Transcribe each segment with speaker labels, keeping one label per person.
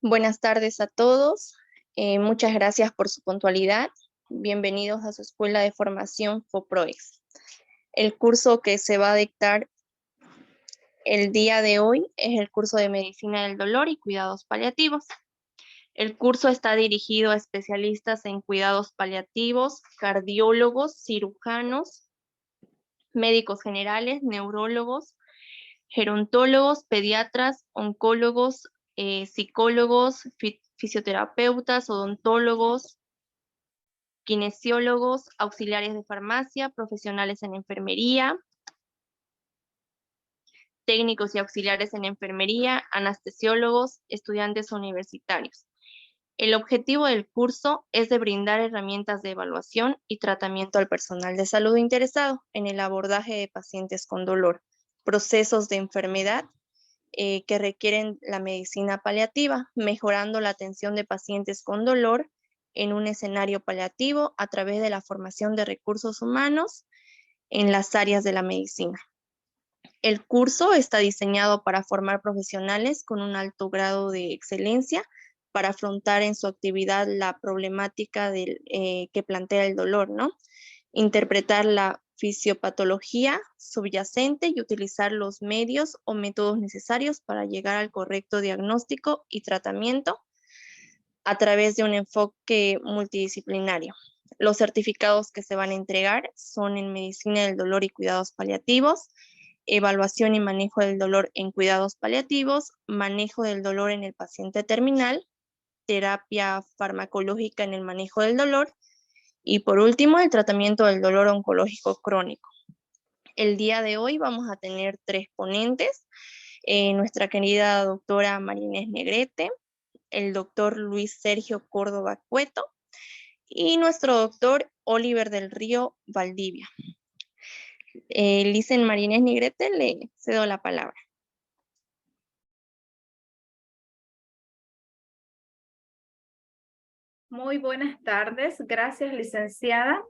Speaker 1: Buenas tardes a todos. Muchas gracias por su puntualidad. Bienvenidos a su Escuela de Formación FOPROEX. El curso que se va a dictar el día de hoy es el curso de Medicina del Dolor y Cuidados Paliativos. El curso está dirigido a especialistas en cuidados paliativos, cardiólogos, cirujanos, médicos generales, neurólogos, gerontólogos, pediatras, oncólogos, psicólogos, fisioterapeutas, odontólogos, kinesiólogos, auxiliares de farmacia, profesionales en enfermería, técnicos y auxiliares en enfermería, anestesiólogos, estudiantes universitarios. El objetivo del curso es de brindar herramientas de evaluación y tratamiento al personal de salud interesado en el abordaje de pacientes con dolor, procesos de enfermedad que requieren la medicina paliativa, mejorando la atención de pacientes con dolor en un escenario paliativo a través de la formación de recursos humanos en las áreas de la medicina. El curso está diseñado para formar profesionales con un alto grado de excelencia para afrontar en su actividad la problemática que plantea el dolor, ¿no? Interpretar la fisiopatología subyacente y utilizar los medios o métodos necesarios para llegar al correcto diagnóstico y tratamiento a través de un enfoque multidisciplinario. Los certificados que se van a entregar son en Medicina del Dolor y Cuidados Paliativos, Evaluación y Manejo del Dolor en Cuidados Paliativos, Manejo del Dolor en el Paciente Terminal, Terapia Farmacológica en el Manejo del Dolor, y por último, el tratamiento del dolor oncológico crónico. El día de hoy vamos a tener 3 ponentes. Nuestra querida doctora María Inés Negrete, el doctor Luis Sergio Córdoba Cueto y nuestro doctor Oliver del Río Valdivia. Licen María Inés Negrete, le cedo la palabra.
Speaker 2: Muy buenas tardes, gracias licenciada.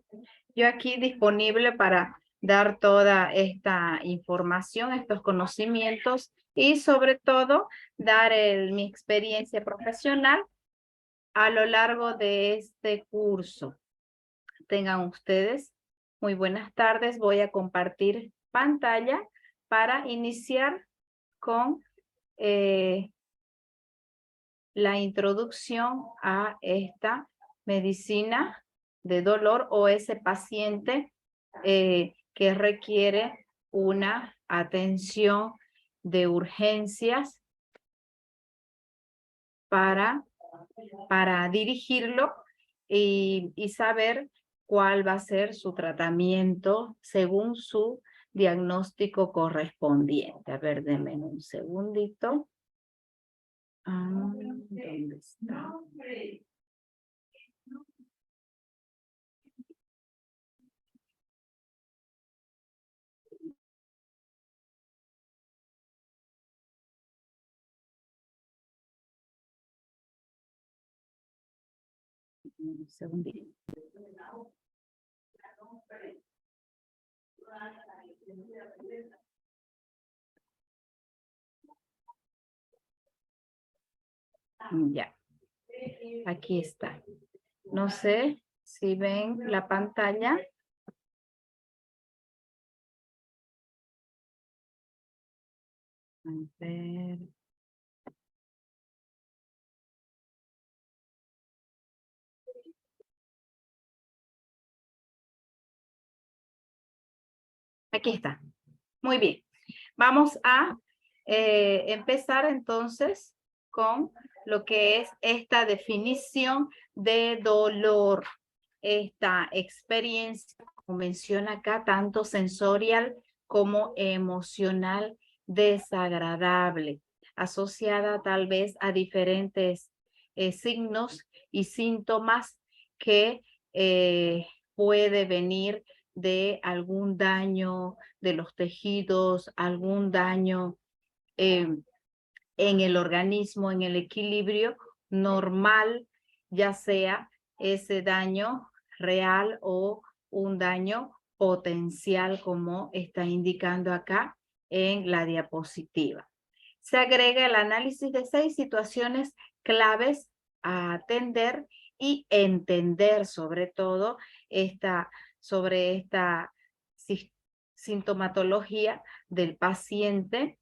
Speaker 2: Yo aquí disponible para dar toda esta información, estos conocimientos y sobre todo dar mi experiencia profesional a lo largo de este curso. Tengan ustedes muy buenas tardes. Voy a compartir pantalla para iniciar con la introducción a esta medicina de dolor o ese paciente que requiere una atención de urgencias para dirigirlo y saber cuál va a ser su tratamiento según su diagnóstico correspondiente. A ver, denme un segundito. ¿Dónde está? Un segundito. Ya, aquí está. No sé si ven la pantalla. A ver. Aquí está. Muy bien. Vamos a empezar entonces con lo que es esta definición de dolor. Esta experiencia, como menciona acá, tanto sensorial como emocional desagradable, asociada tal vez a diferentes signos y síntomas que puede venir de algún daño de los tejidos, algún daño en el organismo, en el equilibrio normal, ya sea ese daño real o un daño potencial, como está indicando acá en la diapositiva. se agrega el análisis de 6 situaciones claves a atender y entender sobre todo sobre esta sintomatología del paciente.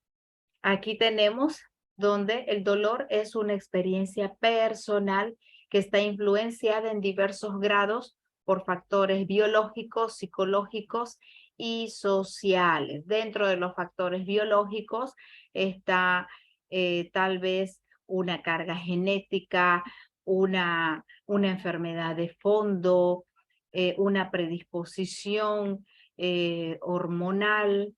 Speaker 2: Aquí tenemos donde el dolor es una experiencia personal que está influenciada en diversos grados por factores biológicos, psicológicos y sociales. Dentro de los factores biológicos está tal vez una carga genética, una enfermedad de fondo, una predisposición hormonal.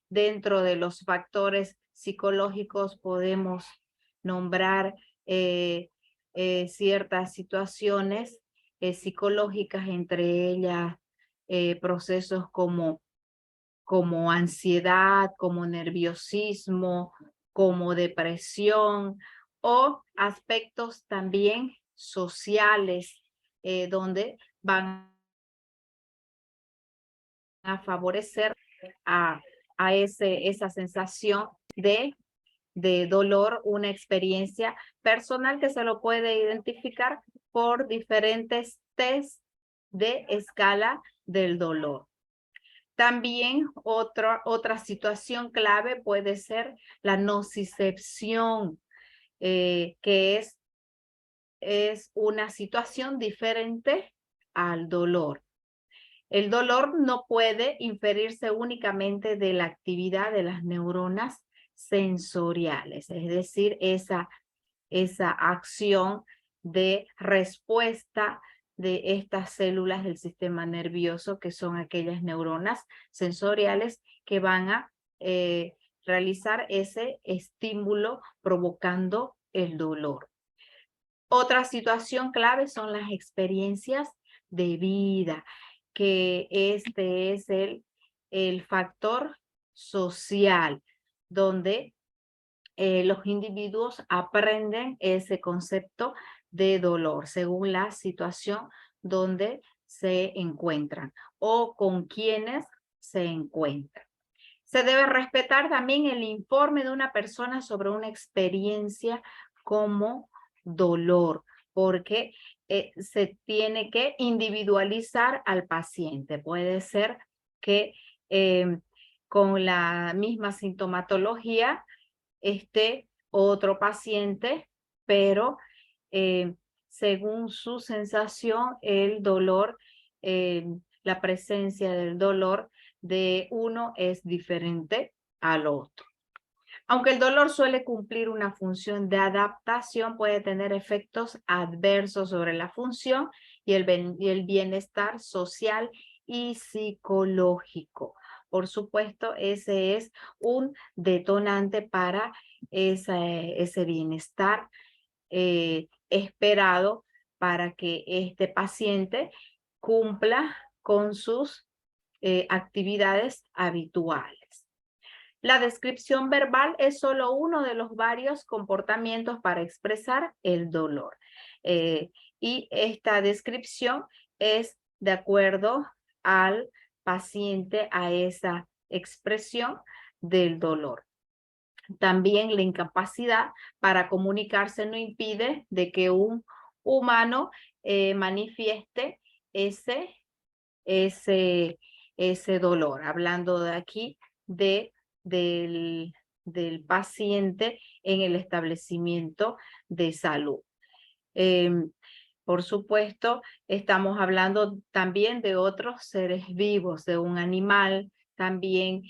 Speaker 2: Dentro de los factores psicológicos podemos nombrar ciertas situaciones psicológicas, entre ellas procesos como ansiedad, como nerviosismo, como depresión, o aspectos también sociales donde van a favorecer a esa sensación de dolor, una experiencia personal que se lo puede identificar por diferentes test de escala del dolor. También otra situación clave puede ser la nocicepción, que es una situación diferente al dolor. El dolor no puede inferirse únicamente de la actividad de las neuronas sensoriales, es decir, esa acción de respuesta de estas células del sistema nervioso, que son aquellas neuronas sensoriales que van a realizar ese estímulo provocando el dolor. Otra situación clave son las experiencias de vida, que este es el factor social, donde los individuos aprenden ese concepto de dolor según la situación donde se encuentran o con quienes se encuentran. Se debe respetar también el informe de una persona sobre una experiencia como dolor, porque se tiene que individualizar al paciente. Puede ser que con la misma sintomatología esté otro paciente, pero según su sensación, el dolor, la presencia del dolor de uno es diferente al otro. Aunque el dolor suele cumplir una función de adaptación, puede tener efectos adversos sobre la función y el bienestar social y psicológico. Por supuesto, ese es un detonante para ese bienestar esperado para que este paciente cumpla con sus actividades habituales. La descripción verbal es solo uno de los varios comportamientos para expresar el dolor. Y esta descripción es de acuerdo al paciente, a esa expresión del dolor. También la incapacidad para comunicarse no impide de que un humano manifieste ese dolor. Hablando de aquí del paciente en el establecimiento de salud. Por supuesto, estamos hablando también de otros seres vivos, de un animal, también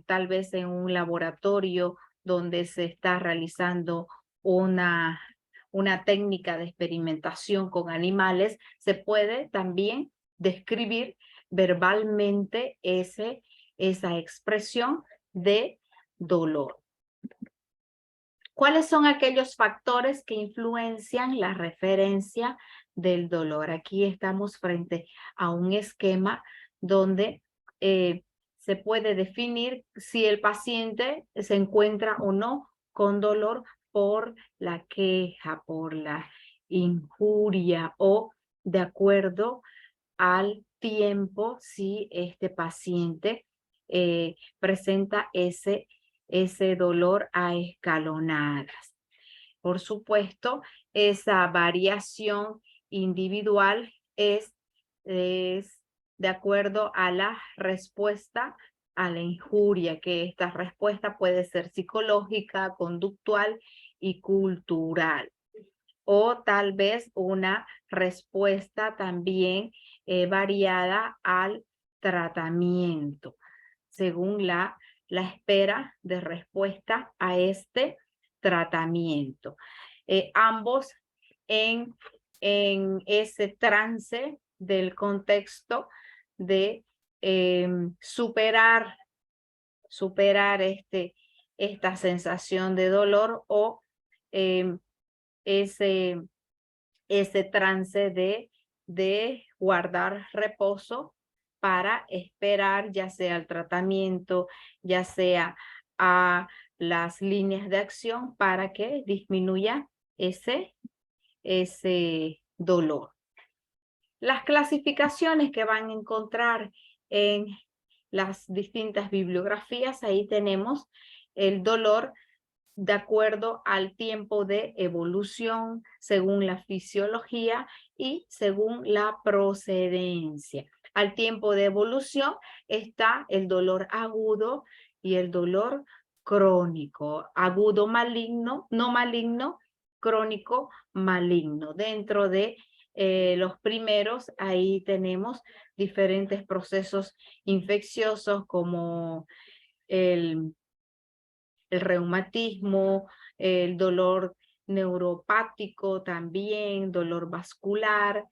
Speaker 2: tal vez en un laboratorio donde se está realizando una técnica de experimentación con animales, se puede también describir verbalmente esa expresión de dolor. ¿Cuáles son aquellos factores que influencian la referencia del dolor? Aquí estamos frente a un esquema donde se puede definir si el paciente se encuentra o no con dolor por la queja, por la injuria o de acuerdo al tiempo si este paciente presenta ese ese dolor a escalonadas. Por supuesto, esa variación individual es de acuerdo a la respuesta a la injuria, que esta respuesta puede ser psicológica, conductual y cultural. O tal vez una respuesta también variada al tratamiento, según la espera de respuesta a este tratamiento. Ambos en ese trance del contexto de superar esta sensación de dolor o ese trance de guardar reposo para esperar ya sea el tratamiento, ya sea a las líneas de acción para que disminuya ese dolor. Las clasificaciones que van a encontrar en las distintas bibliografías, ahí tenemos el dolor de acuerdo al tiempo de evolución, según la fisiología y según la procedencia. Al tiempo de evolución está el dolor agudo y el dolor crónico. Agudo maligno, no maligno, crónico maligno. Dentro de los primeros, ahí tenemos diferentes procesos infecciosos como el reumatismo, el dolor neuropático también, dolor vascular,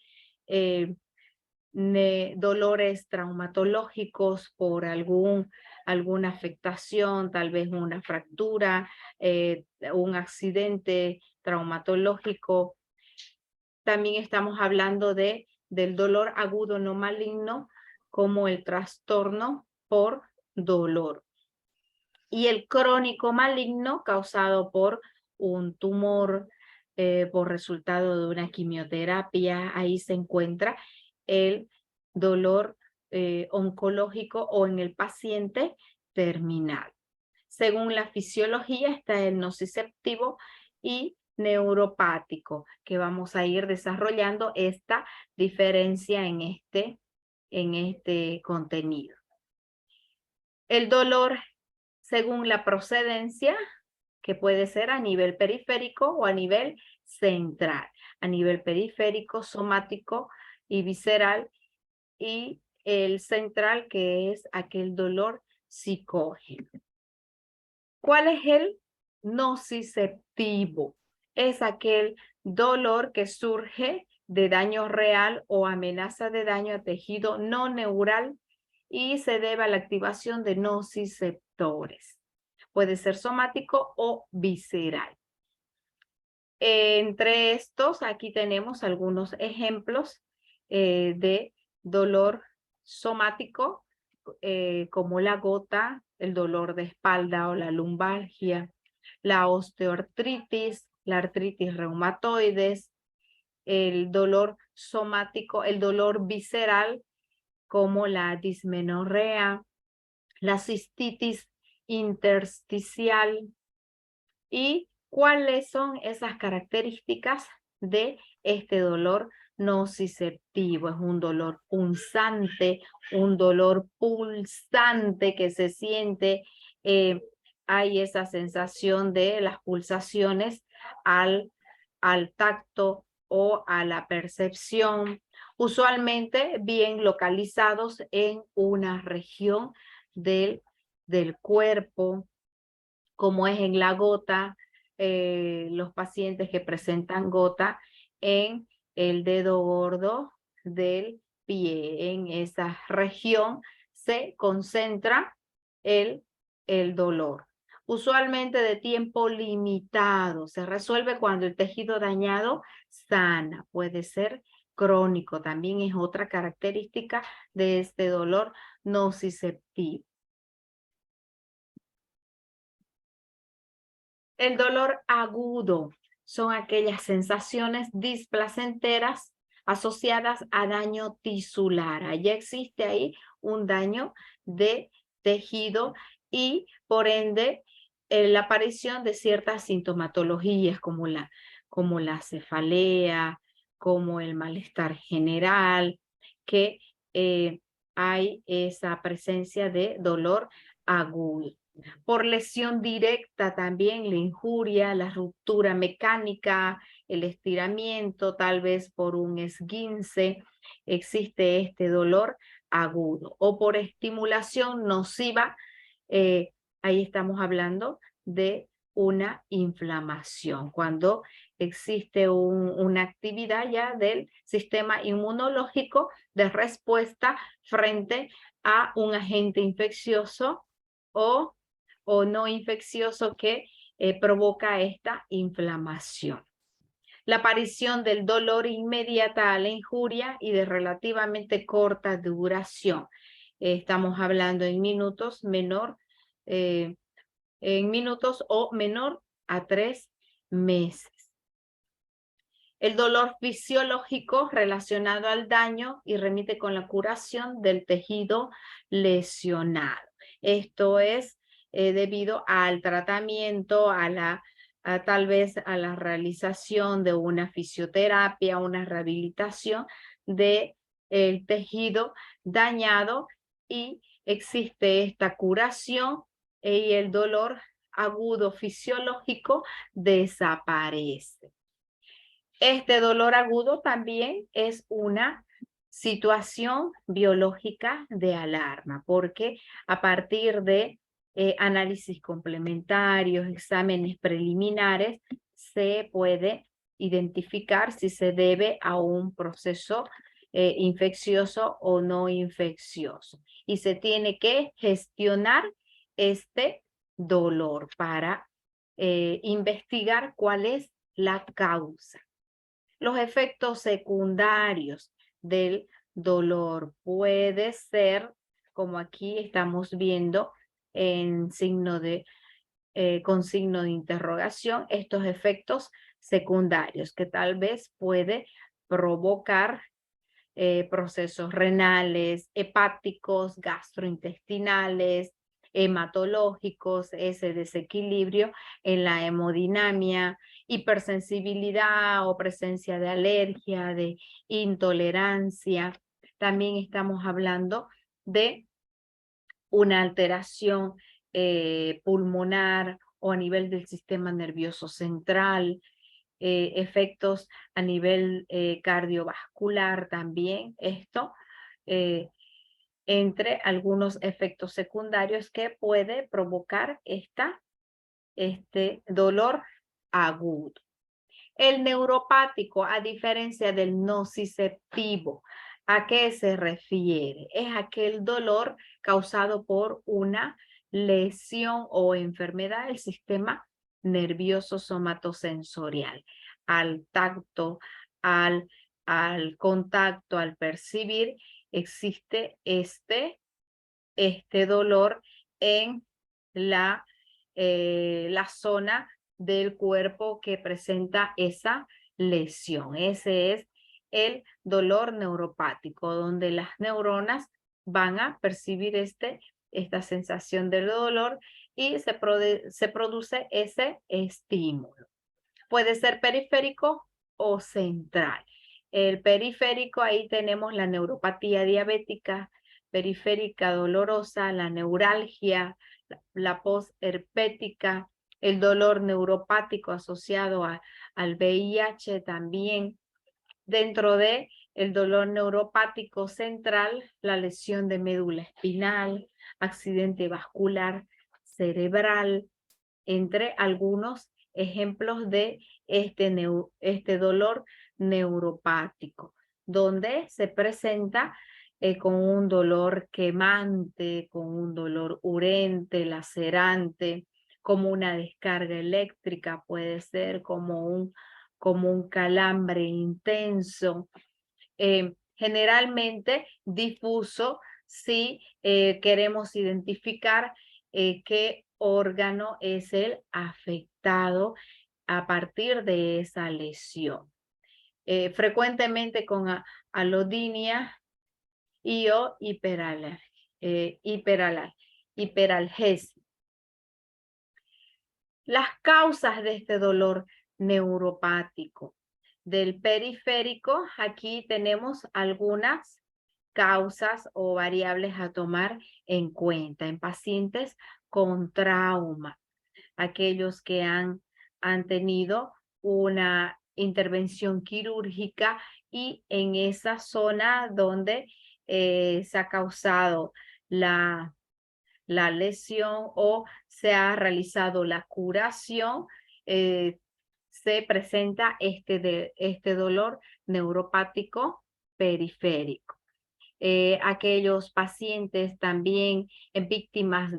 Speaker 2: dolores traumatológicos por alguna afectación, tal vez una fractura, un accidente traumatológico. También estamos hablando del dolor agudo no maligno como el trastorno por dolor. Y el crónico maligno causado por un tumor, por resultado de una quimioterapia. Ahí se encuentra el dolor oncológico o en el paciente terminal. Según la fisiología está el nociceptivo y neuropático, que vamos a ir desarrollando esta diferencia en este contenido. El dolor según la procedencia, que puede ser a nivel periférico o a nivel central. A nivel periférico, somático y visceral, y el central, que es aquel dolor psicógeno. ¿Cuál es el nociceptivo? Es aquel dolor que surge de daño real o amenaza de daño a tejido no neural y se debe a la activación de nociceptores. Puede ser somático o visceral. Entre estos, aquí tenemos algunos ejemplos de dolor somático, como la gota, el dolor de espalda o la lumbalgia, la osteoartritis, la artritis reumatoides, el dolor somático, el dolor visceral, como la dismenorrea, la cistitis intersticial. ¿Y cuáles son esas características de este dolor nociceptivo? Es un dolor punzante, un dolor pulsante que se siente. Hay esa sensación de las pulsaciones al tacto o a la percepción, usualmente bien localizados en una región del cuerpo, como es en la gota, los pacientes que presentan gota en el dedo gordo del pie. En esa región se concentra el dolor. Usualmente de tiempo limitado. Se resuelve cuando el tejido dañado sana. Puede ser crónico. También es otra característica de este dolor nociceptivo. El dolor agudo son aquellas sensaciones displacenteras asociadas a daño tisular. Ya existe ahí un daño de tejido y por ende la aparición de ciertas sintomatologías como la cefalea, como el malestar general, que hay esa presencia de dolor agudo. Por lesión directa también la injuria, la ruptura mecánica, el estiramiento, tal vez por un esguince, existe este dolor agudo. O por estimulación nociva, ahí estamos hablando de una inflamación, cuando existe una actividad ya del sistema inmunológico de respuesta frente a un agente infeccioso o no infeccioso que provoca esta inflamación. La aparición del dolor inmediata a la injuria y de relativamente corta duración. Estamos hablando en minutos en minutos o menor a 3 meses. El dolor fisiológico relacionado al daño y remite con la curación del tejido lesionado. Esto es debido al tratamiento, tal vez a la realización de una fisioterapia, una rehabilitación del tejido dañado, y existe esta curación y el dolor agudo fisiológico desaparece. Este dolor agudo también es una situación biológica de alarma, porque a partir de análisis complementarios, exámenes preliminares, se puede identificar si se debe a un proceso infeccioso o no infeccioso. Y se tiene que gestionar este dolor para investigar cuál es la causa. Los efectos secundarios del dolor puede ser, como aquí estamos viendo en con signo de interrogación, estos efectos secundarios que tal vez puede provocar procesos renales, hepáticos, gastrointestinales, hematológicos, ese desequilibrio en la hemodinamia, hipersensibilidad o presencia de alergia, de intolerancia. También estamos hablando de una alteración pulmonar o a nivel del sistema nervioso central, efectos a nivel cardiovascular también, esto entre algunos efectos secundarios que puede provocar este dolor agudo. El neuropático, a diferencia del nociceptivo, ¿a qué se refiere? Es aquel dolor causado por una lesión o enfermedad del sistema nervioso somatosensorial. Al tacto, al contacto, al percibir, existe este dolor en la zona del cuerpo que presenta esa lesión. Ese es el dolor neuropático, donde las neuronas van a percibir esta sensación del dolor y se produce ese estímulo. Puede ser periférico o central. El periférico, ahí tenemos la neuropatía diabética periférica dolorosa, la neuralgia, la posherpética, el dolor neuropático asociado al VIH también. Dentro de el dolor neuropático central, la lesión de médula espinal, accidente vascular cerebral, entre algunos ejemplos de este dolor neuropático, donde se presenta con un dolor quemante, con un dolor urente, lacerante, como una descarga eléctrica, puede ser como un calambre intenso, generalmente difuso si queremos identificar qué órgano es el afectado a partir de esa lesión. Frecuentemente con alodinia y o hiperalgesia. Las causas de este dolor neuropático. Del periférico, aquí tenemos algunas causas o variables a tomar en cuenta en pacientes con trauma, aquellos que han tenido una intervención quirúrgica y en esa zona donde se ha causado la lesión o se ha realizado la curación, se presenta este dolor neuropático periférico. Aquellos pacientes también víctimas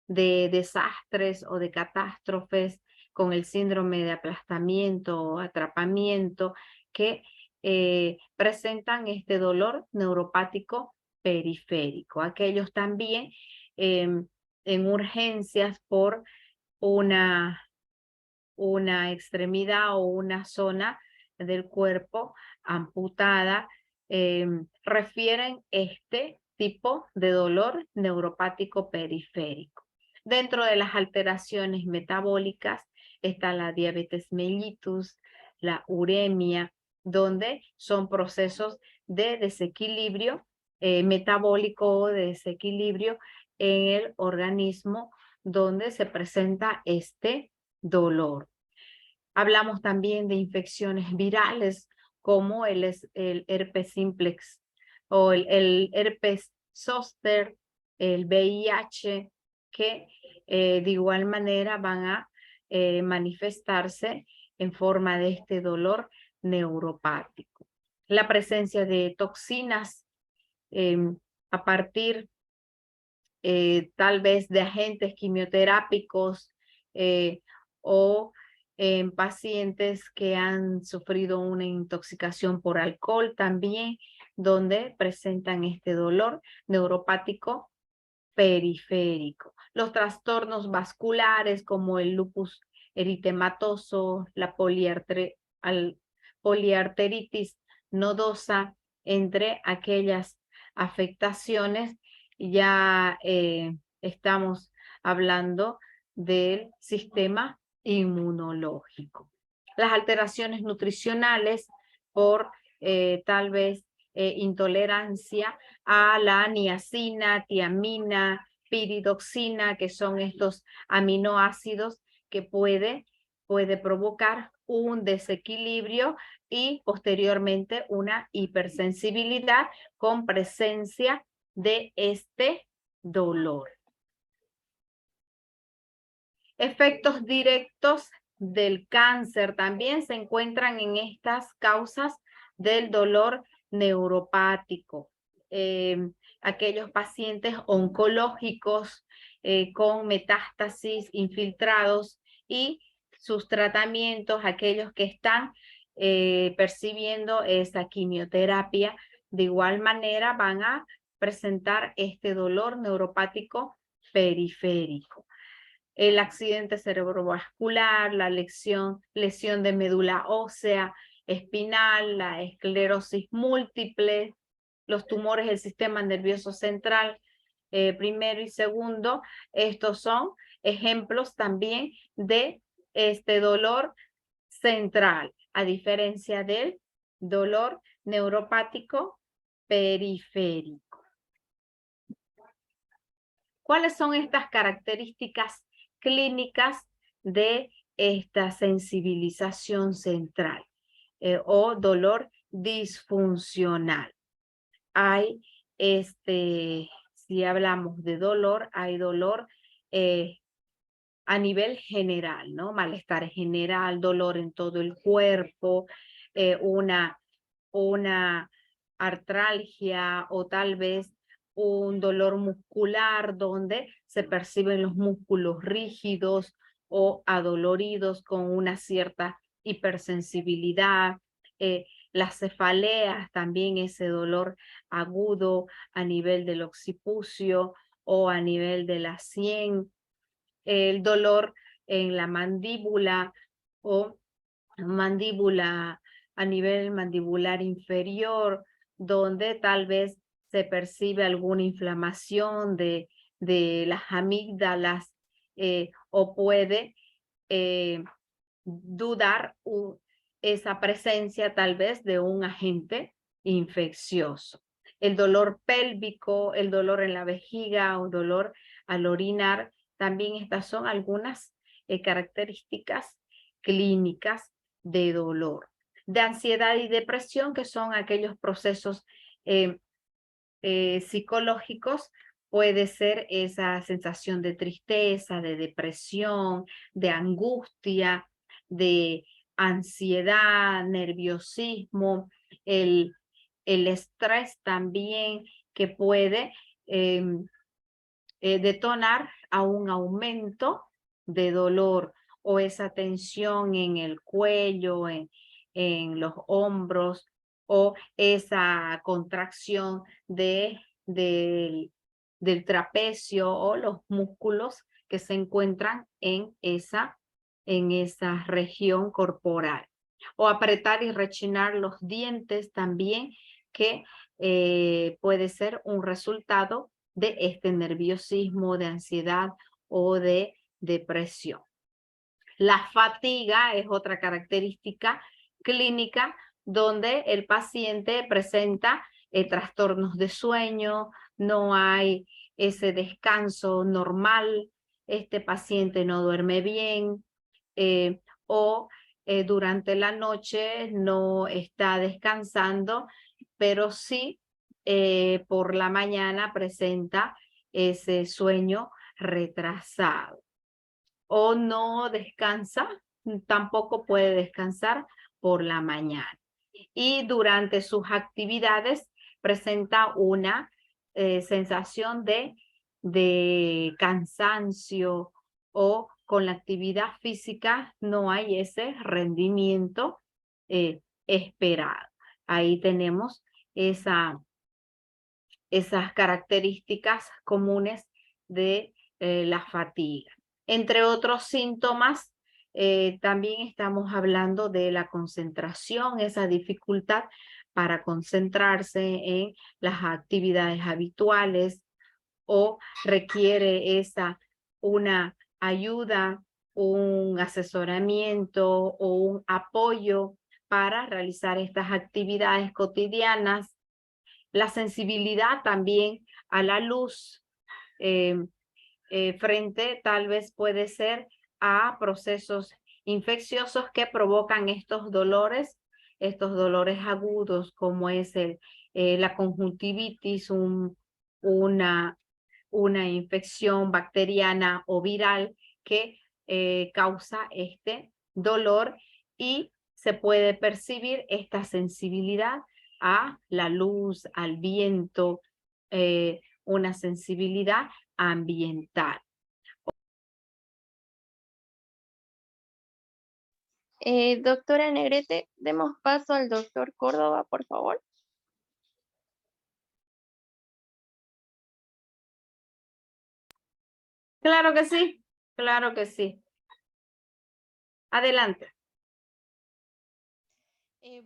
Speaker 2: de desastres o de catástrofes con el síndrome de aplastamiento o atrapamiento que presentan este dolor neuropático periférico. Aquellos también en urgencias por una extremidad o una zona del cuerpo amputada, refieren este tipo de dolor neuropático periférico. Dentro de las alteraciones metabólicas está la diabetes mellitus, la uremia, donde son procesos de desequilibrio metabólico o de desequilibrio en el organismo donde se presenta este dolor. Hablamos también de infecciones virales como el herpes simplex o el herpes zóster, el VIH, que de igual manera van a manifestarse en forma de este dolor neuropático. La presencia de toxinas a partir tal vez de agentes quimioterápicos o en pacientes que han sufrido una intoxicación por alcohol también, donde presentan este dolor neuropático periférico. Los trastornos vasculares como el lupus eritematoso, la poliarteritis nodosa, entre aquellas afectaciones, ya estamos hablando del sistema inmunológico. Las alteraciones nutricionales por tal vez intolerancia a la niacina, tiamina, piridoxina, que son estos aminoácidos que puede provocar un desequilibrio y posteriormente una hipersensibilidad con presencia de este dolor. Efectos directos del cáncer también se encuentran en estas causas del dolor neuropático. Aquellos pacientes oncológicos con metástasis infiltrados y sus tratamientos, aquellos que están percibiendo esa quimioterapia, de igual manera van a presentar este dolor neuropático periférico. El accidente cerebrovascular, la lesión de médula ósea, espinal, la esclerosis múltiple, los tumores del sistema nervioso central, primero y segundo, estos son ejemplos también de este dolor central, a diferencia del dolor neuropático periférico. ¿Cuáles son estas características clínicas de esta sensibilización central o dolor disfuncional? Hay si hablamos de dolor, hay dolor a nivel general, ¿no? Malestar general, dolor en todo el cuerpo, una artralgia o tal vez un dolor muscular donde se perciben los músculos rígidos o adoloridos con una cierta hipersensibilidad. Las cefaleas, también ese dolor agudo a nivel del occipucio o a nivel de la sien. El dolor en la mandíbula o mandíbula a nivel mandibular inferior, donde tal vez se percibe alguna inflamación de las amígdalas o puede dudar esa presencia tal vez de un agente infeccioso. El dolor pélvico, el dolor en la vejiga o dolor al orinar, también estas son algunas características clínicas de dolor. De ansiedad y depresión, que son aquellos procesos psicológicos, puede ser esa sensación de tristeza, de depresión, de angustia, de ansiedad, nerviosismo, el estrés también que puede detonar a un aumento de dolor o esa tensión en el cuello, en los hombros o esa contracción del trapecio o los músculos que se encuentran en esa región corporal. O apretar y rechinar los dientes también, que puede ser un resultado de este nerviosismo, de ansiedad o de depresión. La fatiga es otra característica clínica donde el paciente presenta trastornos de sueño, no hay ese descanso normal, este paciente no duerme bien o durante la noche no está descansando, pero sí por la mañana presenta ese sueño retrasado. O no descansa, tampoco puede descansar por la mañana. Y durante sus actividades presenta una sensación de cansancio, o con la actividad física no hay ese rendimiento esperado. Ahí tenemos esas características comunes de la fatiga. Entre otros síntomas, también estamos hablando de la concentración, esa dificultad para concentrarse en las actividades habituales, o requiere una ayuda, un asesoramiento o un apoyo para realizar estas actividades cotidianas. La sensibilidad también a la luz frente tal vez puede ser a procesos infecciosos que provocan estos dolores agudos, como es la conjuntivitis, una infección bacteriana o viral que causa este dolor, y se puede percibir esta sensibilidad a la luz, al viento, una sensibilidad ambiental.
Speaker 1: Doctora Negrete, demos paso al doctor Córdoba, por favor.
Speaker 2: Claro que sí, claro que sí. Adelante.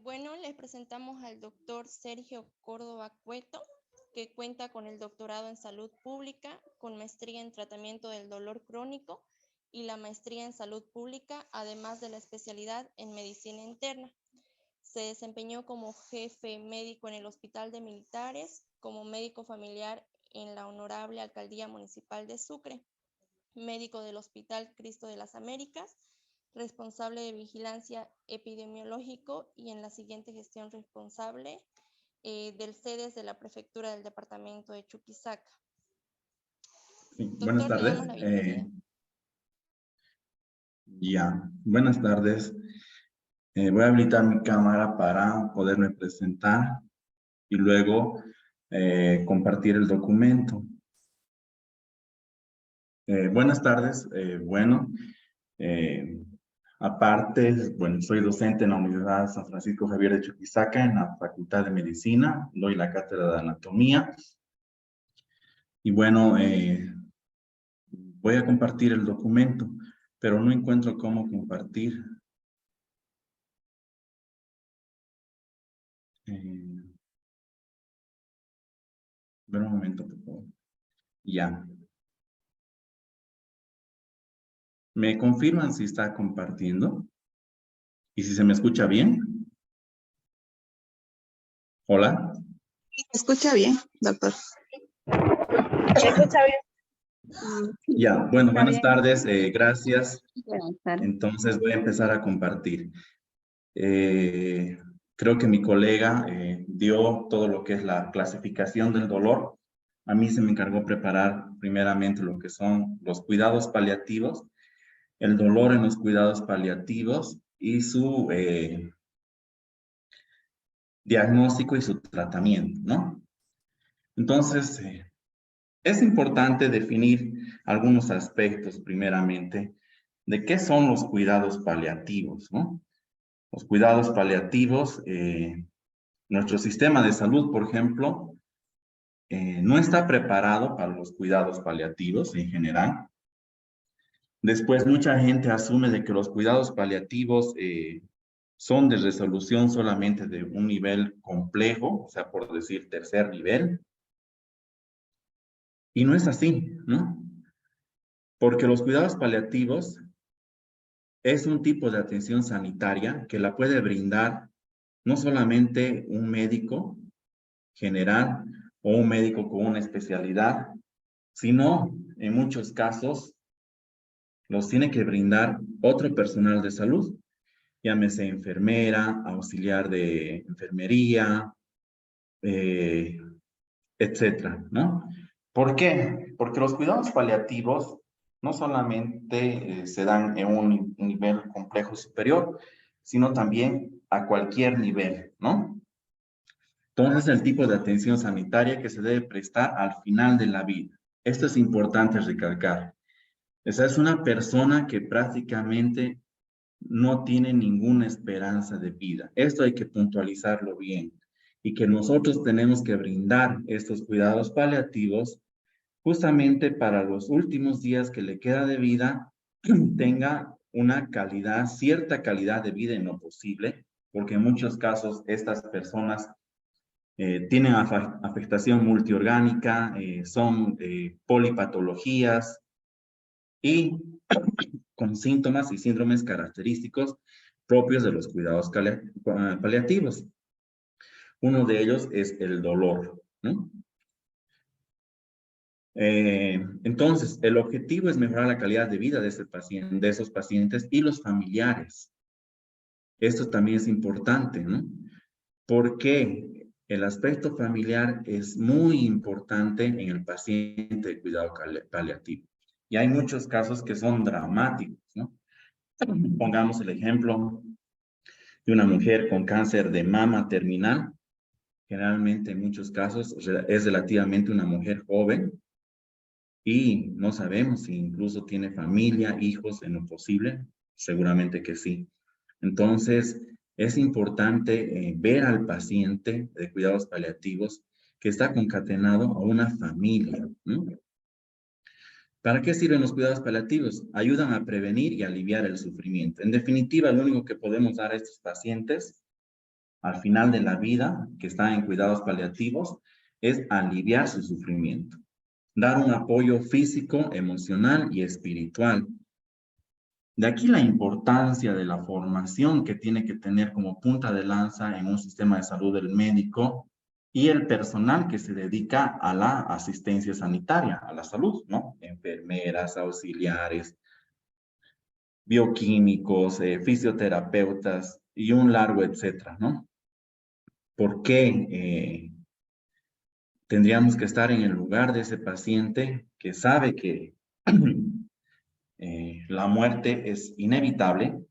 Speaker 1: Bueno, les presentamos al doctor Sergio Córdoba Cueto, que cuenta con el doctorado en salud pública, con maestría en tratamiento del dolor crónico y la maestría en salud pública, además de la especialidad en medicina interna. Se desempeñó como jefe médico en el Hospital de Militares, como médico familiar en la Honorable Alcaldía Municipal de Sucre, médico del Hospital Cristo de las Américas, responsable de vigilancia epidemiológico, y en la siguiente gestión responsable del CEDES de la Prefectura del Departamento de Chuquisaca.
Speaker 3: Sí,
Speaker 1: Doctor,
Speaker 3: buenas tardes.
Speaker 1: le damos la bienvenida.
Speaker 3: Buenas tardes. Voy a habilitar mi cámara para poderme presentar y luego compartir el documento. Buenas tardes. Aparte, soy docente en la Universidad San Francisco Javier de Chuquisaca, en la Facultad de Medicina. Doy la cátedra de Anatomía. Y bueno, voy a compartir el documento, pero no encuentro cómo compartir. Espera un momento, por favor. Ya. ¿Me confirman si está compartiendo? ¿Y si se me escucha bien? ¿Hola?
Speaker 4: Se escucha bien, doctor.
Speaker 2: ¿Se escucha bien?
Speaker 3: Ya, bueno,
Speaker 2: Está
Speaker 3: buenas
Speaker 2: bien.
Speaker 3: tardes, gracias.
Speaker 4: Buenas tardes.
Speaker 3: Entonces voy a empezar a compartir. Creo que mi colega dio todo lo que es la clasificación del dolor. A mí se me encargó preparar primeramente lo que son los cuidados paliativos, el dolor en los cuidados paliativos y su diagnóstico y su tratamiento, ¿no? Entonces, es importante definir algunos aspectos primeramente de qué son los cuidados paliativos, ¿no? Los cuidados paliativos, nuestro sistema de salud, por ejemplo, no está preparado para los cuidados paliativos en general. Después, mucha gente asume de que los cuidados paliativos son de resolución solamente de un nivel complejo, o sea, por decir tercer nivel. Y no es así, ¿no? Porque los cuidados paliativos es un tipo de atención sanitaria que la puede brindar no solamente un médico general o un médico con una especialidad, sino en muchos casos los tiene que brindar otro personal de salud, llámese enfermera, auxiliar de enfermería, etcétera, ¿no? ¿Por qué? Porque los cuidados paliativos no solamente se dan en un nivel complejo superior, sino también a cualquier nivel, ¿no? Entonces, el tipo de atención sanitaria que se debe prestar al final de la vida. Esto es importante recalcar. Esa es una persona que prácticamente no tiene ninguna esperanza de vida. Esto hay que puntualizarlo bien. Y que nosotros tenemos que brindar estos cuidados paliativos justamente para los últimos días que le queda de vida, tenga una calidad, cierta calidad de vida en lo posible, porque en muchos casos estas personas tienen afectación multiorgánica, son polipatologías y con síntomas y síndromes característicos propios de los cuidados paliativos. Uno de ellos es el dolor, ¿no? Entonces, el objetivo es mejorar la calidad de vida de ese paciente, de esos pacientes y los familiares. Esto también es importante, ¿no? Porque el aspecto familiar es muy importante en el paciente de cuidado paliativo. Y hay muchos casos que son dramáticos, ¿no? Pongamos el ejemplo de una mujer con cáncer de mama terminal. Generalmente en muchos casos es relativamente una mujer joven y no sabemos si incluso tiene familia, hijos en lo posible. Seguramente que sí. Entonces, es importante ver al paciente de cuidados paliativos que está concatenado a una familia, ¿no? ¿Para qué sirven los cuidados paliativos? Ayudan a prevenir y aliviar el sufrimiento. En definitiva, lo único que podemos dar a estos pacientes al final de la vida, que están en cuidados paliativos, es aliviar su sufrimiento. Dar un apoyo físico, emocional y espiritual. De aquí la importancia de la formación que tiene que tener como punta de lanza en un sistema de salud el médico y el personal que se dedica a la asistencia sanitaria, a la salud, ¿no? Enfermeras, auxiliares, bioquímicos, fisioterapeutas y un largo etcétera, ¿no? ¿Por qué tendríamos que estar en el lugar de ese paciente que sabe que la muerte es inevitable?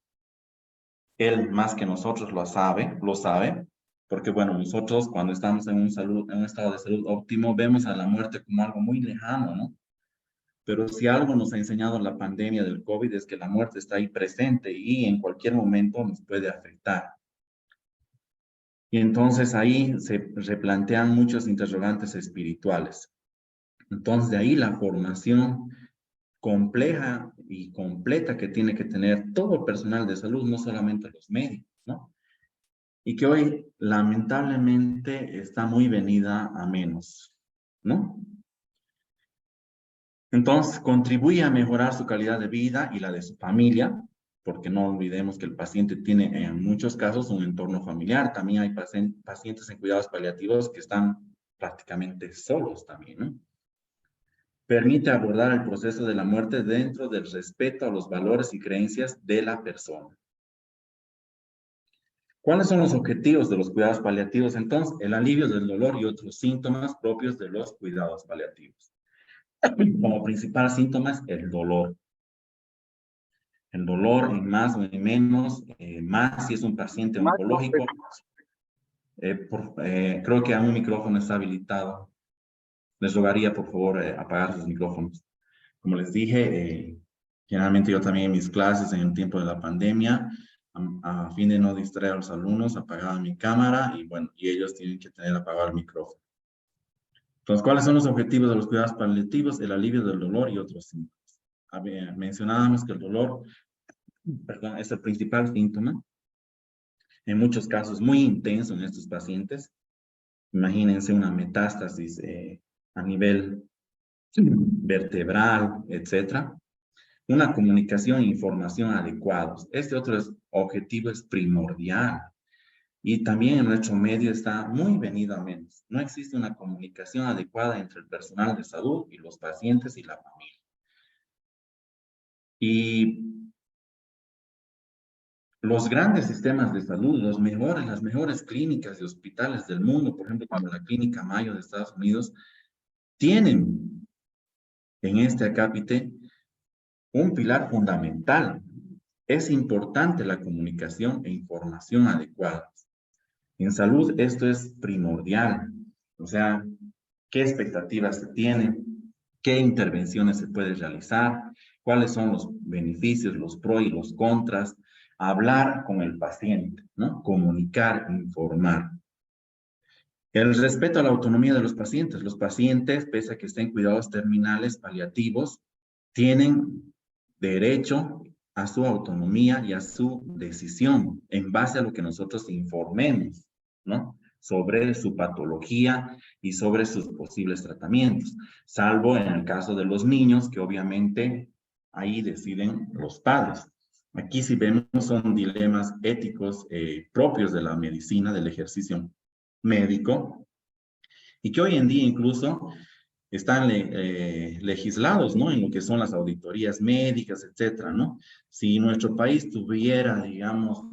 Speaker 3: Él más que nosotros lo sabe, porque bueno, nosotros cuando estamos en un estado de salud óptimo, vemos a la muerte como algo muy lejano, ¿no? Pero si algo nos ha enseñado la pandemia del COVID es que la muerte está ahí presente y en cualquier momento nos puede afectar. Y entonces ahí se replantean muchos interrogantes espirituales. Entonces de ahí la formación compleja y completa que tiene que tener todo el personal de salud, no solamente los médicos, ¿no? Y que hoy lamentablemente está muy venida a menos, ¿no? Entonces, contribuye a mejorar su calidad de vida y la de su familia, porque no olvidemos que el paciente tiene en muchos casos un entorno familiar. También hay pacientes en cuidados paliativos que están prácticamente solos también, ¿no? Permite abordar el proceso de la muerte dentro del respeto a los valores y creencias de la persona. ¿Cuáles son los objetivos de los cuidados paliativos? Entonces, el alivio del dolor y otros síntomas propios de los cuidados paliativos. Como principal síntoma es el dolor. El dolor en más o en menos, más si es un paciente oncológico. Creo que a un micrófono está habilitado. Les rogaría, por favor, apagar sus micrófonos. Como les dije, generalmente yo también en mis clases en el tiempo de la pandemia, a fin de no distraer a los alumnos, apagaba mi cámara y bueno, y ellos tienen que tener apagado el micrófono. Entonces, ¿cuáles son los objetivos de los cuidados paliativos? El alivio del dolor y otros síntomas. Mencionábamos que el dolor, perdón, es el principal síntoma, en muchos casos muy intenso en estos pacientes. Imagínense una metástasis a nivel vertebral, etcétera. Una comunicación e información adecuados. Este otro objetivo es primordial. Y también en nuestro medio está muy venido a menos. No existe una comunicación adecuada entre el personal de salud y los pacientes y la familia. Y los grandes sistemas de salud, las mejores clínicas y hospitales del mundo, por ejemplo, como la Clínica Mayo de Estados Unidos, tienen en este acápite un pilar fundamental. Es importante la comunicación e información adecuada. En salud esto es primordial. O sea, ¿qué expectativas se tienen? ¿Qué intervenciones se pueden realizar? ¿Cuáles son los beneficios, los pros y los contras? Hablar con el paciente, ¿no? Comunicar, informar. El respeto a la autonomía de los pacientes. Los pacientes, pese a que estén en cuidados terminales, paliativos, tienen derecho a su autonomía y a su decisión en base a lo que nosotros informemos, ¿no? Sobre su patología y sobre sus posibles tratamientos, salvo en el caso de los niños, que obviamente ahí deciden los padres. Aquí si vemos son dilemas éticos propios de la medicina, del ejercicio médico, y que hoy en día incluso están legislados, ¿no? En lo que son las auditorías médicas, etcétera, ¿no? Si nuestro país tuviera, digamos,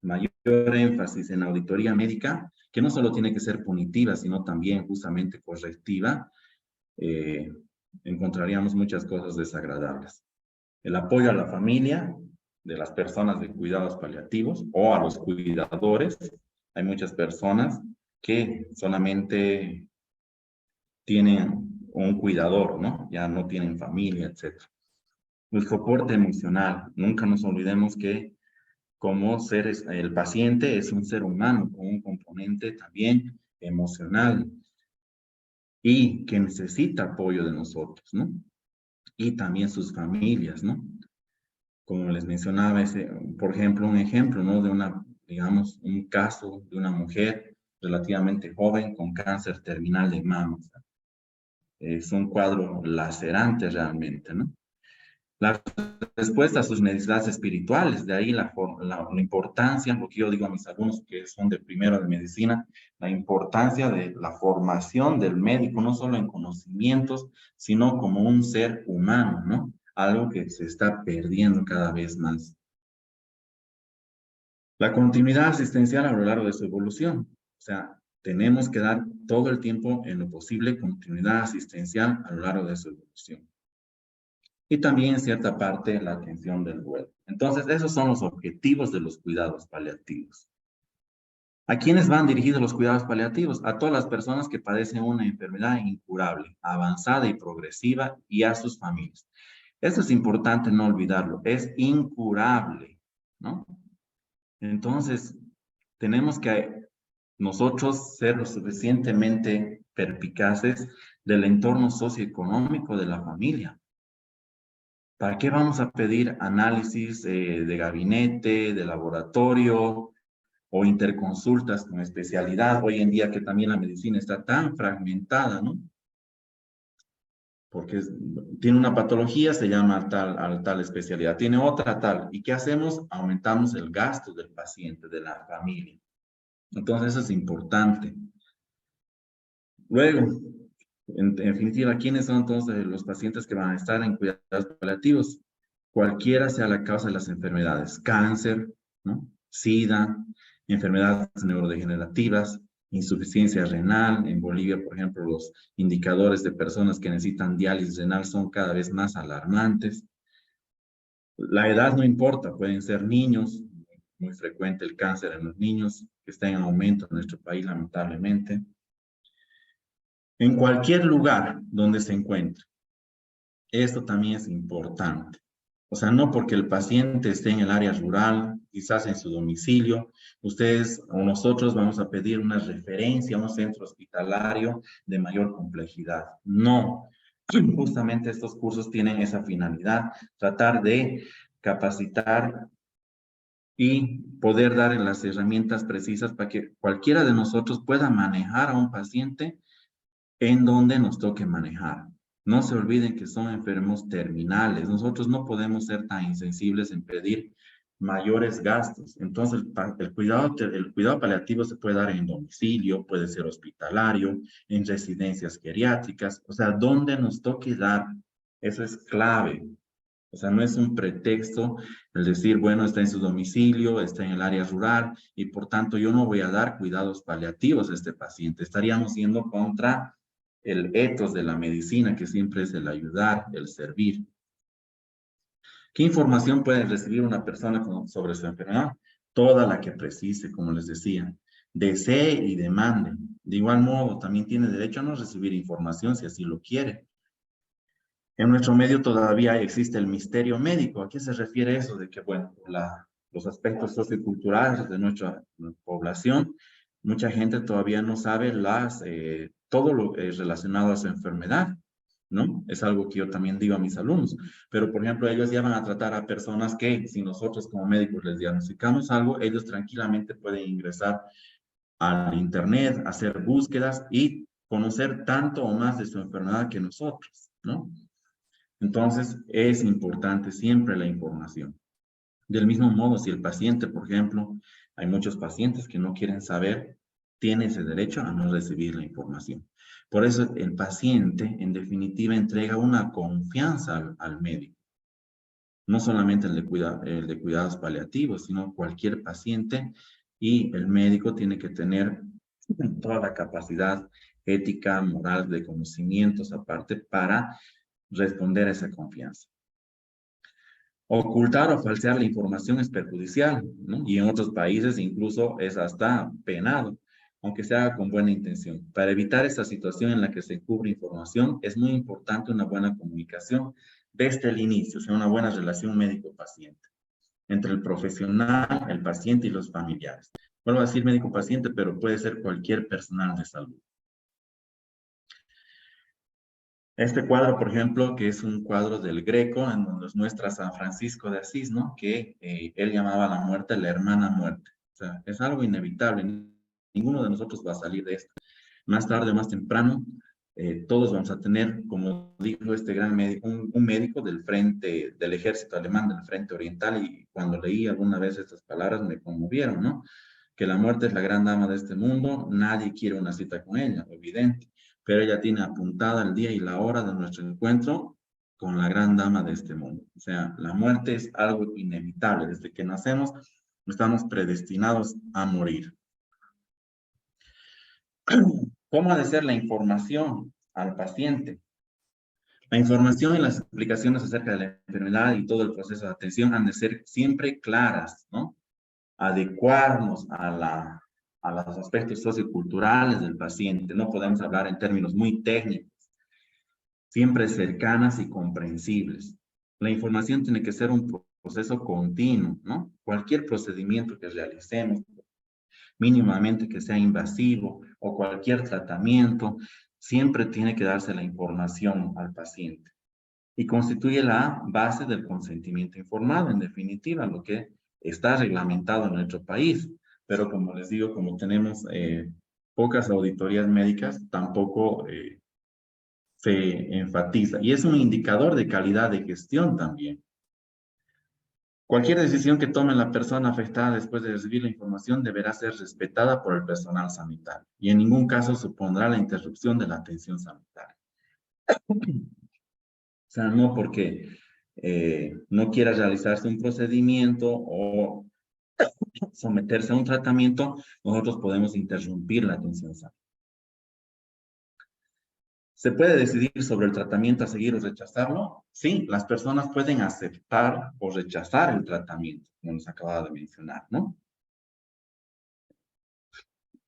Speaker 3: mayor énfasis en la auditoría médica, que no solo tiene que ser punitiva, sino también justamente correctiva, encontraríamos muchas cosas desagradables. El apoyo a la familia de las personas de cuidados paliativos o a los cuidadores. Hay muchas personas que solamente tienen un cuidador, ¿no? Ya no tienen familia, etc. El soporte emocional. Nunca nos olvidemos que como seres, el paciente es un ser humano con un componente también emocional y que necesita apoyo de nosotros, ¿no? Y también sus familias, ¿no? Como les mencionaba, por ejemplo, un ejemplo, ¿no? De una, digamos, un caso de una mujer relativamente joven con cáncer terminal de mama. Es un cuadro lacerante realmente, ¿no? La respuesta a sus necesidades espirituales, de ahí la importancia, lo que yo digo a mis alumnos que son de primero de medicina, la importancia de la formación del médico, no solo en conocimientos, sino como un ser humano, ¿no? Algo que se está perdiendo cada vez más. La continuidad asistencial a lo largo de su evolución, o sea, tenemos que dar todo el tiempo en lo posible continuidad asistencial a lo largo de su evolución. Y también en cierta parte la atención del duelo. Entonces, esos son los objetivos de los cuidados paliativos. ¿A quiénes van dirigidos los cuidados paliativos? A todas las personas que padecen una enfermedad incurable, avanzada y progresiva, y a sus familias. Esto es importante no olvidarlo, es incurable, ¿no? Entonces, tenemos que nosotros ser lo suficientemente perspicaces del entorno socioeconómico de la familia. ¿Para qué vamos a pedir análisis de gabinete, de laboratorio o interconsultas con especialidad? Hoy en día que también la medicina está tan fragmentada, ¿no? porque tiene una patología, se llama tal especialidad, tiene otra tal. ¿Y qué hacemos? Aumentamos el gasto del paciente, de la familia. Entonces, eso es importante. Luego, en definitiva, ¿quiénes son entonces los pacientes que van a estar en cuidados paliativos? Cualquiera sea la causa de las enfermedades, cáncer, ¿no? SIDA, enfermedades neurodegenerativas, insuficiencia renal. En Bolivia, por ejemplo, los indicadores de personas que necesitan diálisis renal son cada vez más alarmantes. La edad no importa, pueden ser niños, muy frecuente el cáncer en los niños, que está en aumento en nuestro país, lamentablemente. En cualquier lugar donde se encuentre. Esto también es importante. O sea, no porque el paciente esté en el área rural, quizás en su domicilio, ustedes o nosotros vamos a pedir una referencia a un centro hospitalario de mayor complejidad. No. Justamente estos cursos tienen esa finalidad, tratar de capacitar y poder dar las herramientas precisas para que cualquiera de nosotros pueda manejar a un paciente en donde nos toque manejar. No se olviden que son enfermos terminales. Nosotros no podemos ser tan insensibles en pedir mayores gastos. Entonces, el cuidado paliativo se puede dar en domicilio, puede ser hospitalario, en residencias geriátricas, o sea, donde nos toque dar. Eso es clave. O sea, no es un pretexto el decir, bueno, está en su domicilio, está en el área rural y por tanto yo no voy a dar cuidados paliativos a este paciente. Estaríamos yendo contra el ethos de la medicina, que siempre es el ayudar, el servir. ¿Qué información puede recibir una persona sobre su enfermedad? Toda la que precise, como les decía. Desee y demande. De igual modo, también tiene derecho a no recibir información si así lo quiere. En nuestro medio todavía existe el misterio médico. ¿A qué se refiere eso? De que, bueno, los aspectos socioculturales de nuestra población, mucha gente todavía no sabe todo lo relacionado a su enfermedad, ¿no? Es algo que yo también digo a mis alumnos. Pero, por ejemplo, ellos ya van a tratar a personas que, si nosotros como médicos les diagnosticamos algo, ellos tranquilamente pueden ingresar al internet, hacer búsquedas y conocer tanto o más de su enfermedad que nosotros, ¿no? Entonces, es importante siempre la información. Del mismo modo, si el paciente, por ejemplo, hay muchos pacientes que no quieren saber, tiene ese derecho a no recibir la información. Por eso, el paciente, en definitiva, entrega una confianza al médico. No solamente el de cuidados paliativos, sino cualquier paciente, y el médico tiene que tener toda la capacidad ética, moral, de conocimientos aparte para responder a esa confianza. Ocultar o falsear la información es perjudicial, ¿no? Y en otros países incluso es hasta penado, aunque se haga con buena intención. Para evitar esta situación en la que se encubre información, es muy importante una buena comunicación desde el inicio, o sea, una buena relación médico-paciente, entre el profesional, el paciente y los familiares. Vuelvo a decir médico-paciente, pero puede ser cualquier personal de salud. Este cuadro, por ejemplo, que es un cuadro del Greco, en donde nos muestra a San Francisco de Asís, ¿no? Que él llamaba a la muerte la hermana muerte. O sea, es algo inevitable. Ninguno de nosotros va a salir de esto. Más tarde o más temprano, todos vamos a tener, como dijo este gran médico, un médico del frente, del ejército alemán, del frente oriental, y cuando leí alguna vez estas palabras me conmovieron, ¿no? Que la muerte es la gran dama de este mundo, nadie quiere una cita con ella, evidente, pero ella tiene apuntada el día y la hora de nuestro encuentro con la gran dama de este mundo. O sea, la muerte es algo inevitable. Desde que nacemos, estamos predestinados a morir. ¿Cómo ha de ser la información al paciente? La información y las explicaciones acerca de la enfermedad y todo el proceso de atención han de ser siempre claras, ¿no? Adecuarnos a los aspectos socioculturales del paciente. No podemos hablar en términos muy técnicos, siempre cercanas y comprensibles. La información tiene que ser un proceso continuo, ¿no? Cualquier procedimiento que realicemos, mínimamente que sea invasivo o cualquier tratamiento, siempre tiene que darse la información al paciente. Y constituye la base del consentimiento informado, en definitiva, lo que está reglamentado en nuestro país. Pero como les digo, como tenemos pocas auditorías médicas, tampoco se enfatiza y es un indicador de calidad de gestión también. Cualquier decisión que tome la persona afectada después de recibir la información deberá ser respetada por el personal sanitario y en ningún caso supondrá la interrupción de la atención sanitaria. O sea, no porque no quiera realizarse un procedimiento o someterse a un tratamiento, nosotros podemos interrumpir la atención sanitaria. ¿Se puede decidir sobre el tratamiento a seguir o rechazarlo? Sí, las personas pueden aceptar o rechazar el tratamiento, como nos acababa de mencionar, ¿no?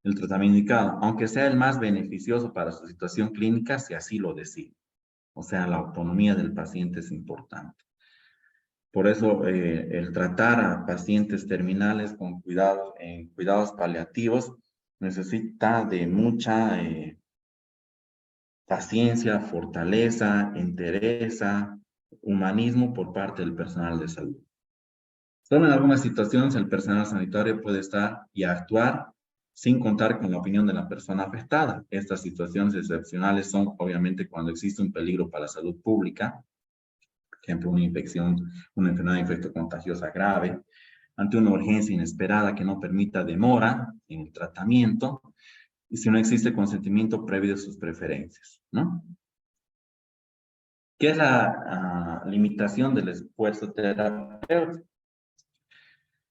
Speaker 3: El tratamiento indicado, aunque sea el más beneficioso para su situación clínica, si así lo decide. O sea, la autonomía del paciente es importante. Por eso, el tratar a pacientes terminales con cuidados paliativos necesita de mucha paciencia, fortaleza, entereza, humanismo por parte del personal de salud. Solo en algunas situaciones el personal sanitario puede estar y actuar sin contar con la opinión de la persona afectada. Estas situaciones excepcionales son obviamente cuando existe un peligro para la salud pública, por ejemplo, una infección, una enfermedad infectocontagiosa grave, ante una urgencia inesperada que no permita demora en el tratamiento, y si no existe consentimiento previo de sus preferencias, ¿no? ¿Qué es la limitación del esfuerzo terapéutico?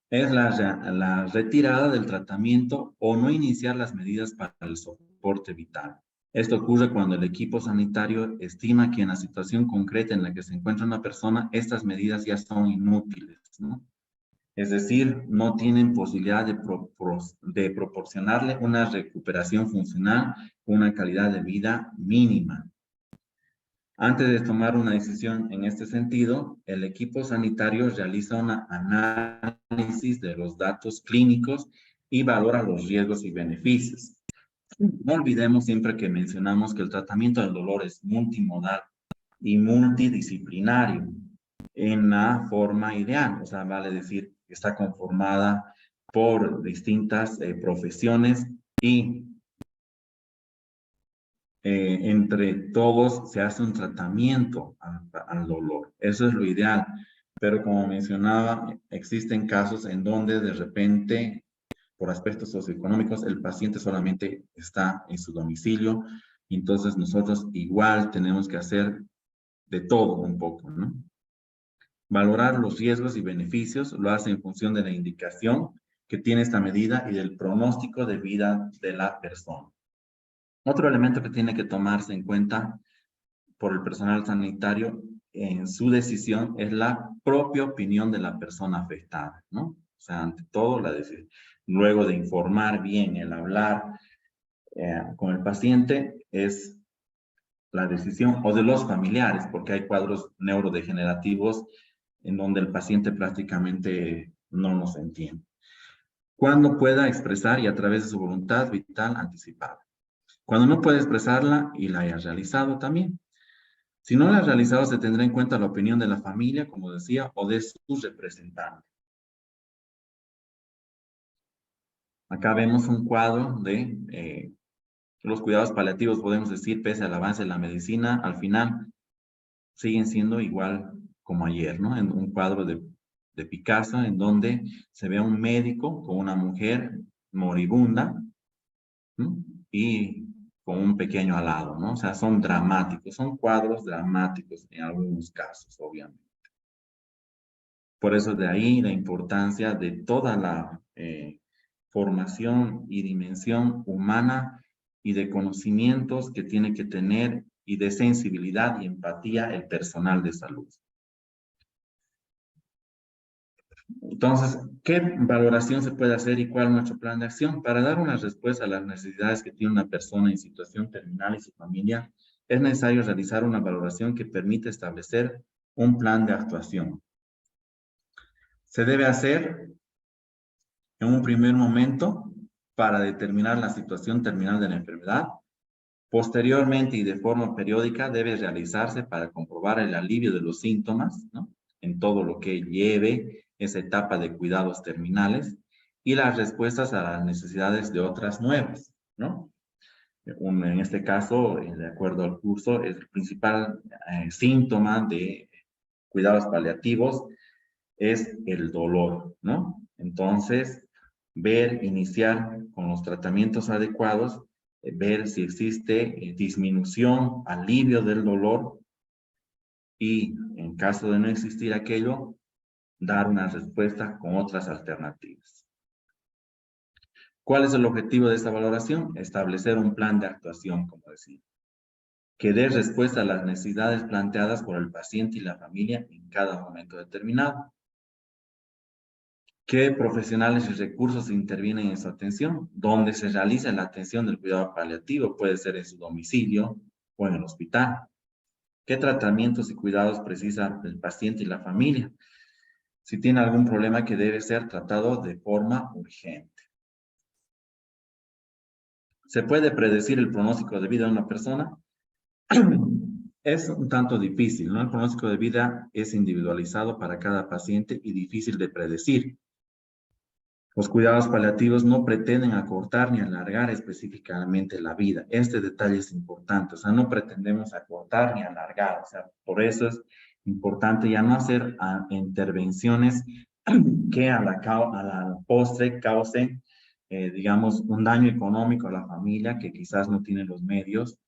Speaker 3: Es la retirada del tratamiento o no iniciar las medidas para el soporte vital. Esto ocurre cuando el equipo sanitario estima que en la situación concreta en la que se encuentra una persona, estas medidas ya son inútiles, ¿no? Es decir, no tienen posibilidad de proporcionarle una recuperación funcional con una calidad de vida mínima. Antes de tomar una decisión en este sentido, el equipo sanitario realiza un análisis de los datos clínicos y valora los riesgos y beneficios. No olvidemos siempre que mencionamos que el tratamiento del dolor es multimodal y multidisciplinario en la forma ideal, o sea, vale decir que está conformada por distintas profesiones y entre todos se hace un tratamiento al dolor. Eso es lo ideal. Pero como mencionaba, existen casos en donde de repente, por aspectos socioeconómicos, el paciente solamente está en su domicilio. Entonces nosotros igual tenemos que hacer de todo un poco, ¿no? Valorar los riesgos y beneficios lo hace en función de la indicación que tiene esta medida y del pronóstico de vida de la persona. Otro elemento que tiene que tomarse en cuenta por el personal sanitario en su decisión es la propia opinión de la persona afectada, ¿no? O sea, ante todo, luego de informar bien, el hablar con el paciente, es la decisión, o de los familiares, porque hay cuadros neurodegenerativos en donde el paciente prácticamente no nos entiende. Cuando pueda expresar y a través de su voluntad vital anticipada. Cuando no puede expresarla y la haya realizado también. Si no la ha realizado, se tendrá en cuenta la opinión de la familia, como decía, o de sus representantes. Acá vemos un cuadro de los cuidados paliativos, podemos decir, pese al avance de la medicina, al final siguen siendo igual como ayer, ¿no? En un cuadro de Picasso, en donde se ve a un médico con una mujer moribunda, ¿no? Y con un pequeño al lado, ¿no? O sea, son dramáticos, son cuadros dramáticos en algunos casos, obviamente. Por eso de ahí la importancia de toda la formación y dimensión humana y de conocimientos que tiene que tener y de sensibilidad y empatía el personal de salud. Entonces, ¿qué valoración se puede hacer y cuál es nuestro plan de acción? Para dar una respuesta a las necesidades que tiene una persona en situación terminal y su familia, es necesario realizar una valoración que permita establecer un plan de actuación. Se debe hacer en un primer momento para determinar la situación terminal de la enfermedad. Posteriormente y de forma periódica debe realizarse para comprobar el alivio de los síntomas, ¿no? En todo lo que lleve esa etapa de cuidados terminales y las respuestas a las necesidades de otras nuevas, ¿no? En este caso, de acuerdo al curso, el principal síntoma de cuidados paliativos es el dolor, ¿no? Entonces, iniciar con los tratamientos adecuados, ver si existe disminución, alivio del dolor y en caso de no existir aquello, dar una respuesta con otras alternativas. ¿Cuál es el objetivo de esta valoración? Establecer un plan de actuación, como decía, que dé respuesta a las necesidades planteadas por el paciente y la familia en cada momento determinado. ¿Qué profesionales y recursos intervienen en su atención? ¿Dónde se realiza la atención del cuidado paliativo? Puede ser en su domicilio o en el hospital. ¿Qué tratamientos y cuidados precisa el paciente y la familia? Si tiene algún problema que debe ser tratado de forma urgente. ¿Se puede predecir el pronóstico de vida de una persona? Es un tanto difícil, ¿no? El pronóstico de vida es individualizado para cada paciente y difícil de predecir. Los cuidados paliativos no pretenden acortar ni alargar específicamente la vida. Este detalle es importante, o sea, no pretendemos acortar ni alargar, o sea, por eso es importante ya no hacer intervenciones que a la postre causen, digamos, un daño económico a la familia que quizás no tiene los medios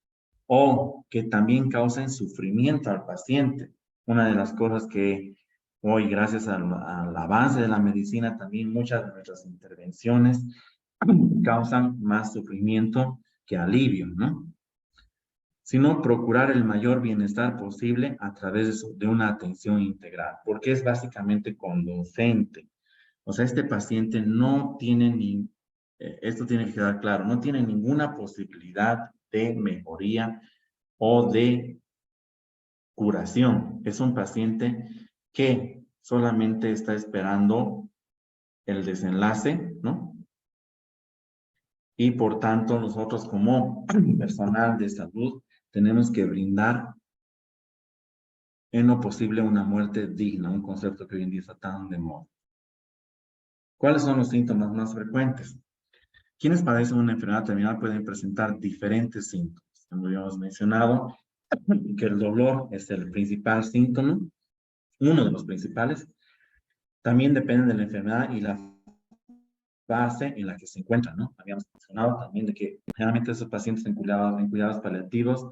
Speaker 3: o que también causen sufrimiento al paciente. Una de las cosas que hoy, gracias al avance de la medicina, también muchas de nuestras intervenciones causan más sufrimiento que alivio, ¿no? Sino procurar el mayor bienestar posible a través de una atención integral, porque es básicamente conducente. O sea, este paciente no tiene esto tiene que quedar claro, no tiene ninguna posibilidad de mejoría o de curación. Es un paciente que solamente está esperando el desenlace, ¿no? Y por tanto, nosotros como personal de salud tenemos que brindar en lo posible una muerte digna, un concepto que hoy en día está tan de moda. ¿Cuáles son los síntomas más frecuentes? Quienes padecen una enfermedad terminal pueden presentar diferentes síntomas. Como ya hemos mencionado, que el dolor es el principal síntoma, uno de los principales. También depende de la enfermedad y la fase en la que se encuentran, ¿no? Habíamos mencionado también de que generalmente esos pacientes en cuidados paliativos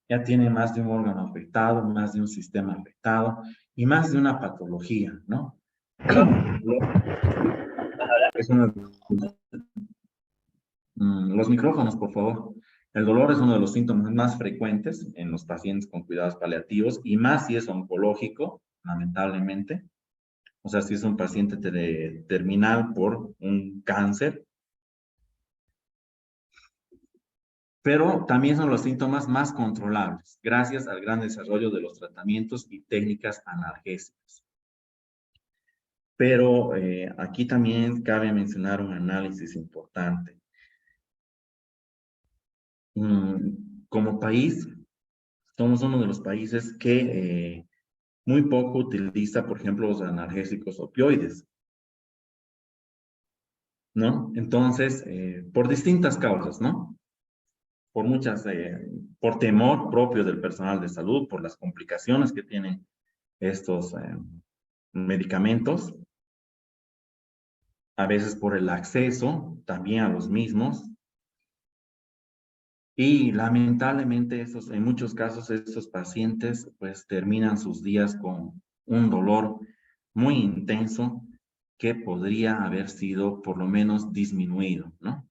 Speaker 3: ya tienen más de un órgano afectado, más de un sistema afectado y más de una patología, ¿no? Los micrófonos, por favor. El dolor es uno de los síntomas más frecuentes en los pacientes con cuidados paliativos y más si es oncológico, lamentablemente. O sea, si es un paciente terminal por un cáncer. Pero también son los síntomas más controlables, gracias al gran desarrollo de los tratamientos y técnicas analgésicas. Pero aquí también cabe mencionar un análisis importante. Como país, somos uno de los países que muy poco utiliza, por ejemplo, los analgésicos opioides, ¿no? Entonces, por distintas causas, ¿no? Por muchas, por temor propio del personal de salud, por las complicaciones que tienen estos medicamentos, a veces por el acceso también a los mismos, y lamentablemente en muchos casos estos pacientes pues terminan sus días con un dolor muy intenso que podría haber sido por lo menos disminuido, ¿no?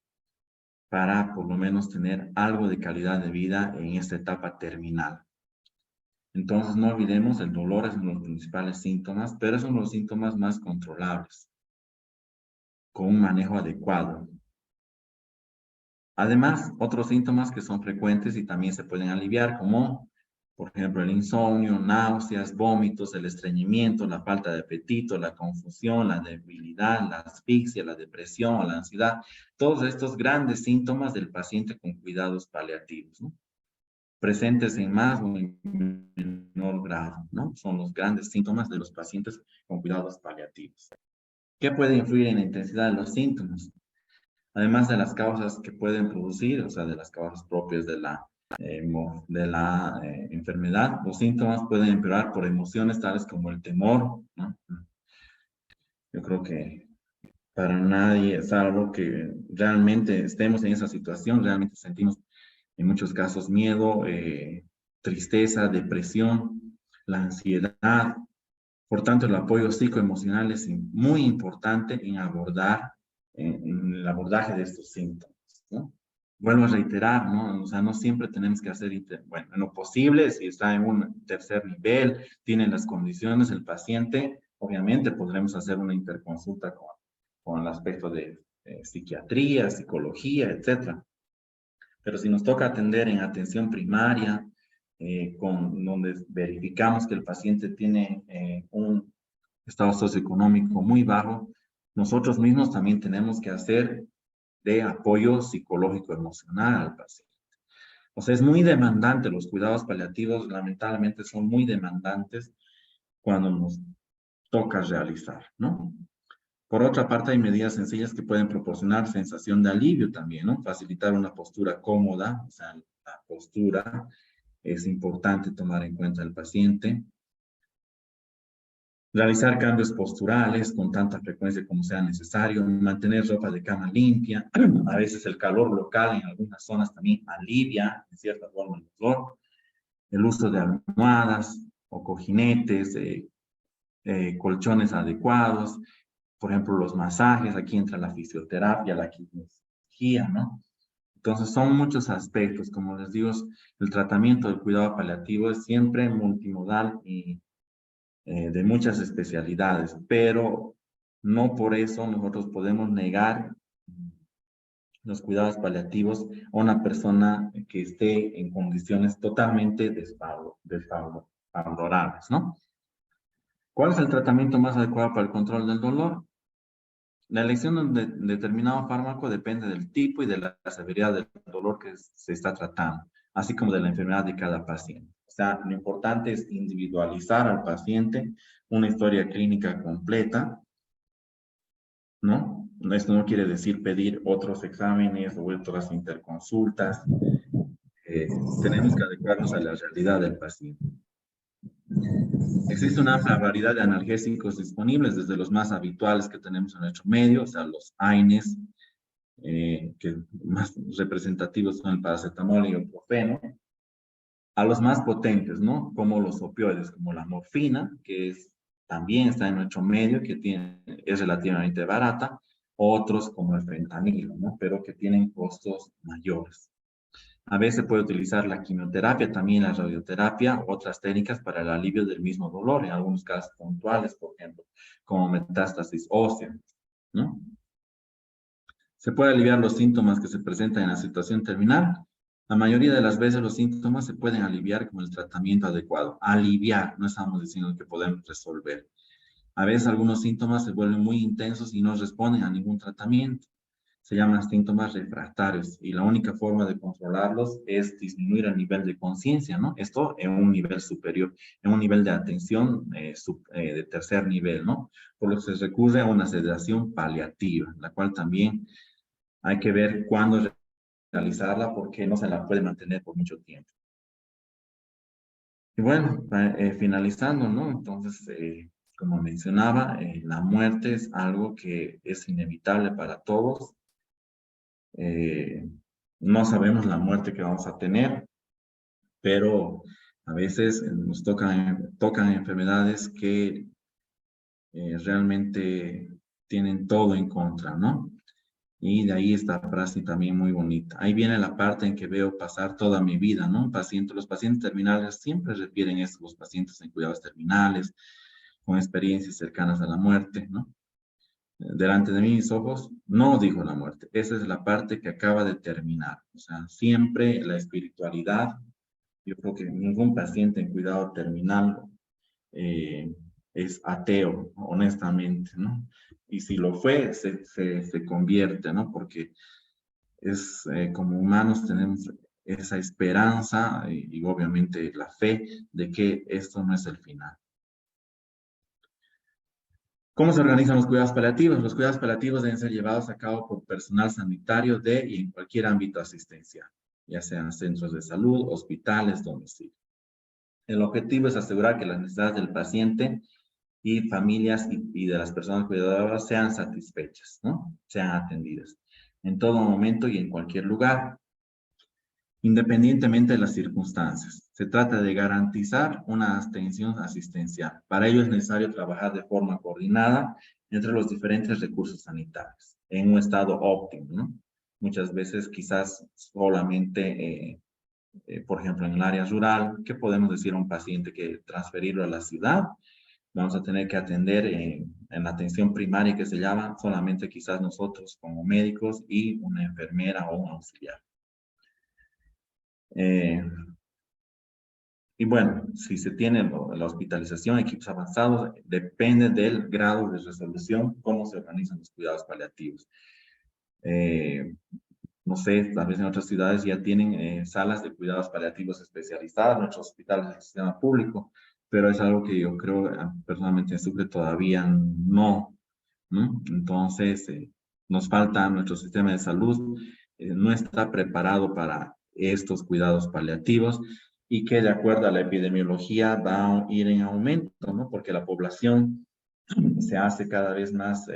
Speaker 3: Para por lo menos tener algo de calidad de vida en esta etapa terminal. Entonces no olvidemos, el dolor es uno de los principales síntomas, pero es uno de los síntomas más controlables, con un manejo adecuado. Además, otros síntomas que son frecuentes y también se pueden aliviar, como por ejemplo el insomnio, náuseas, vómitos, el estreñimiento, la falta de apetito, la confusión, la debilidad, la asfixia, la depresión o la ansiedad. Todos estos grandes síntomas del paciente con cuidados paliativos, ¿no? Presentes en más o en menor grado, ¿no? Son los grandes síntomas de los pacientes con cuidados paliativos. ¿Qué puede influir en la intensidad de los síntomas? Además de las causas que pueden producir, o sea, de las causas propias de la enfermedad, los síntomas pueden empeorar por emociones tales como el temor, ¿no? Yo creo que para nadie, salvo que realmente estemos en esa situación, realmente sentimos en muchos casos miedo, tristeza, depresión, la ansiedad. Por tanto, el apoyo psicoemocional es muy importante en abordar, en el abordaje de estos síntomas, ¿no? Vuelvo a reiterar, ¿no? O sea, no siempre tenemos que hacer, bueno, en lo posible, si está en un tercer nivel, tiene las condiciones, el paciente, obviamente podremos hacer una interconsulta con el aspecto de psiquiatría, psicología, etcétera. Pero si nos toca atender en atención primaria, donde verificamos que el paciente tiene un estado socioeconómico muy bajo, nosotros mismos también tenemos que hacer de apoyo psicológico emocional al paciente. O sea, es muy demandante, los cuidados paliativos lamentablemente son muy demandantes cuando nos toca realizar, ¿no? Por otra parte, hay medidas sencillas que pueden proporcionar sensación de alivio también, ¿no? Facilitar una postura cómoda, o sea, la postura es importante tomar en cuenta al paciente. Realizar cambios posturales con tanta frecuencia como sea necesario, mantener ropa de cama limpia. A veces el calor local en algunas zonas también alivia, en cierta forma, el dolor. El uso de almohadas o cojinetes, colchones adecuados. Por ejemplo, los masajes, aquí entra la fisioterapia, la kinesiología, ¿no? Entonces, son muchos aspectos. Como les digo, el tratamiento del cuidado paliativo es siempre multimodal y de muchas especialidades, pero no por eso nosotros podemos negar los cuidados paliativos a una persona que esté en condiciones totalmente desfavorables, ¿no? ¿Cuál es el tratamiento más adecuado para el control del dolor? La elección de determinado fármaco depende del tipo y de la severidad del dolor que se está tratando, así como de la enfermedad de cada paciente. O sea, lo importante es individualizar al paciente una historia clínica completa, ¿no? Esto no quiere decir pedir otros exámenes o otras interconsultas. Tenemos que adecuarnos a la realidad del paciente. Existe una amplia variedad de analgésicos disponibles, desde los más habituales que tenemos en nuestro medio, o sea, los AINES, que más representativos son el paracetamol y el ibuprofeno, a los más potentes, ¿no? Como los opioides, como la morfina, que también está en nuestro medio, que es relativamente barata, otros como el fentanilo, ¿no? Pero que tienen costos mayores. A veces puede utilizar la quimioterapia, también la radioterapia, otras técnicas para el alivio del mismo dolor, en algunos casos puntuales, por ejemplo, como metástasis ósea, ¿no? Se puede aliviar los síntomas que se presentan en la situación terminal. La mayoría de las veces los síntomas se pueden aliviar con el tratamiento adecuado. Aliviar, no estamos diciendo que podemos resolver. A veces algunos síntomas se vuelven muy intensos y no responden a ningún tratamiento. Se llaman síntomas refractarios y la única forma de controlarlos es disminuir el nivel de conciencia, ¿no? Esto en un nivel superior, en un nivel de atención de tercer nivel, ¿no? Por lo que se recurre a una sedación paliativa, la cual también hay que ver cuándo realizarla porque no se la puede mantener por mucho tiempo. Y bueno, finalizando, ¿no? Entonces, como mencionaba, la muerte es algo que es inevitable para todos. No sabemos la muerte que vamos a tener, pero a veces nos tocan enfermedades que realmente tienen todo en contra, ¿no? Y de ahí esta frase también muy bonita. Ahí viene la parte en que veo pasar toda mi vida, ¿no? Los pacientes terminales siempre refieren eso, los pacientes en cuidados terminales, con experiencias cercanas a la muerte, ¿no? Delante de mis ojos, no dijo la muerte. Esa es la parte que acaba de terminar. O sea, siempre la espiritualidad. Yo creo que ningún paciente en cuidado terminal es ateo, honestamente, ¿no? Y si lo fue, se convierte, ¿no? Porque es como humanos tenemos esa esperanza y obviamente la fe de que esto no es el final. ¿Cómo se organizan los cuidados paliativos? Los cuidados paliativos deben ser llevados a cabo por personal sanitario de y en cualquier ámbito asistencial, ya sean centros de salud, hospitales, domicilio. El objetivo es asegurar que las necesidades del paciente y familias y de las personas cuidadoras sean satisfechas, ¿no? Sean atendidas en todo momento y en cualquier lugar, independientemente de las circunstancias. Se trata de garantizar una atención asistencial. Para ello es necesario trabajar de forma coordinada entre los diferentes recursos sanitarios, en un estado óptimo, ¿no? Muchas veces quizás solamente, por ejemplo, en el área rural, ¿qué podemos decir a un paciente que transferirlo a la ciudad? Vamos a tener que atender en la atención primaria que se llama, solamente quizás nosotros como médicos y una enfermera o un auxiliar. Y bueno, si se tiene la hospitalización, equipos avanzados, depende del grado de resolución, cómo se organizan los cuidados paliativos. No sé, tal vez en otras ciudades ya tienen salas de cuidados paliativos especializadas, nuestros hospitales del sistema público, pero es algo que yo creo personalmente en Sucre todavía no, ¿no? Entonces, nos falta nuestro sistema de salud, no está preparado para estos cuidados paliativos y que de acuerdo a la epidemiología va a ir en aumento, ¿no? Porque la población se hace cada vez más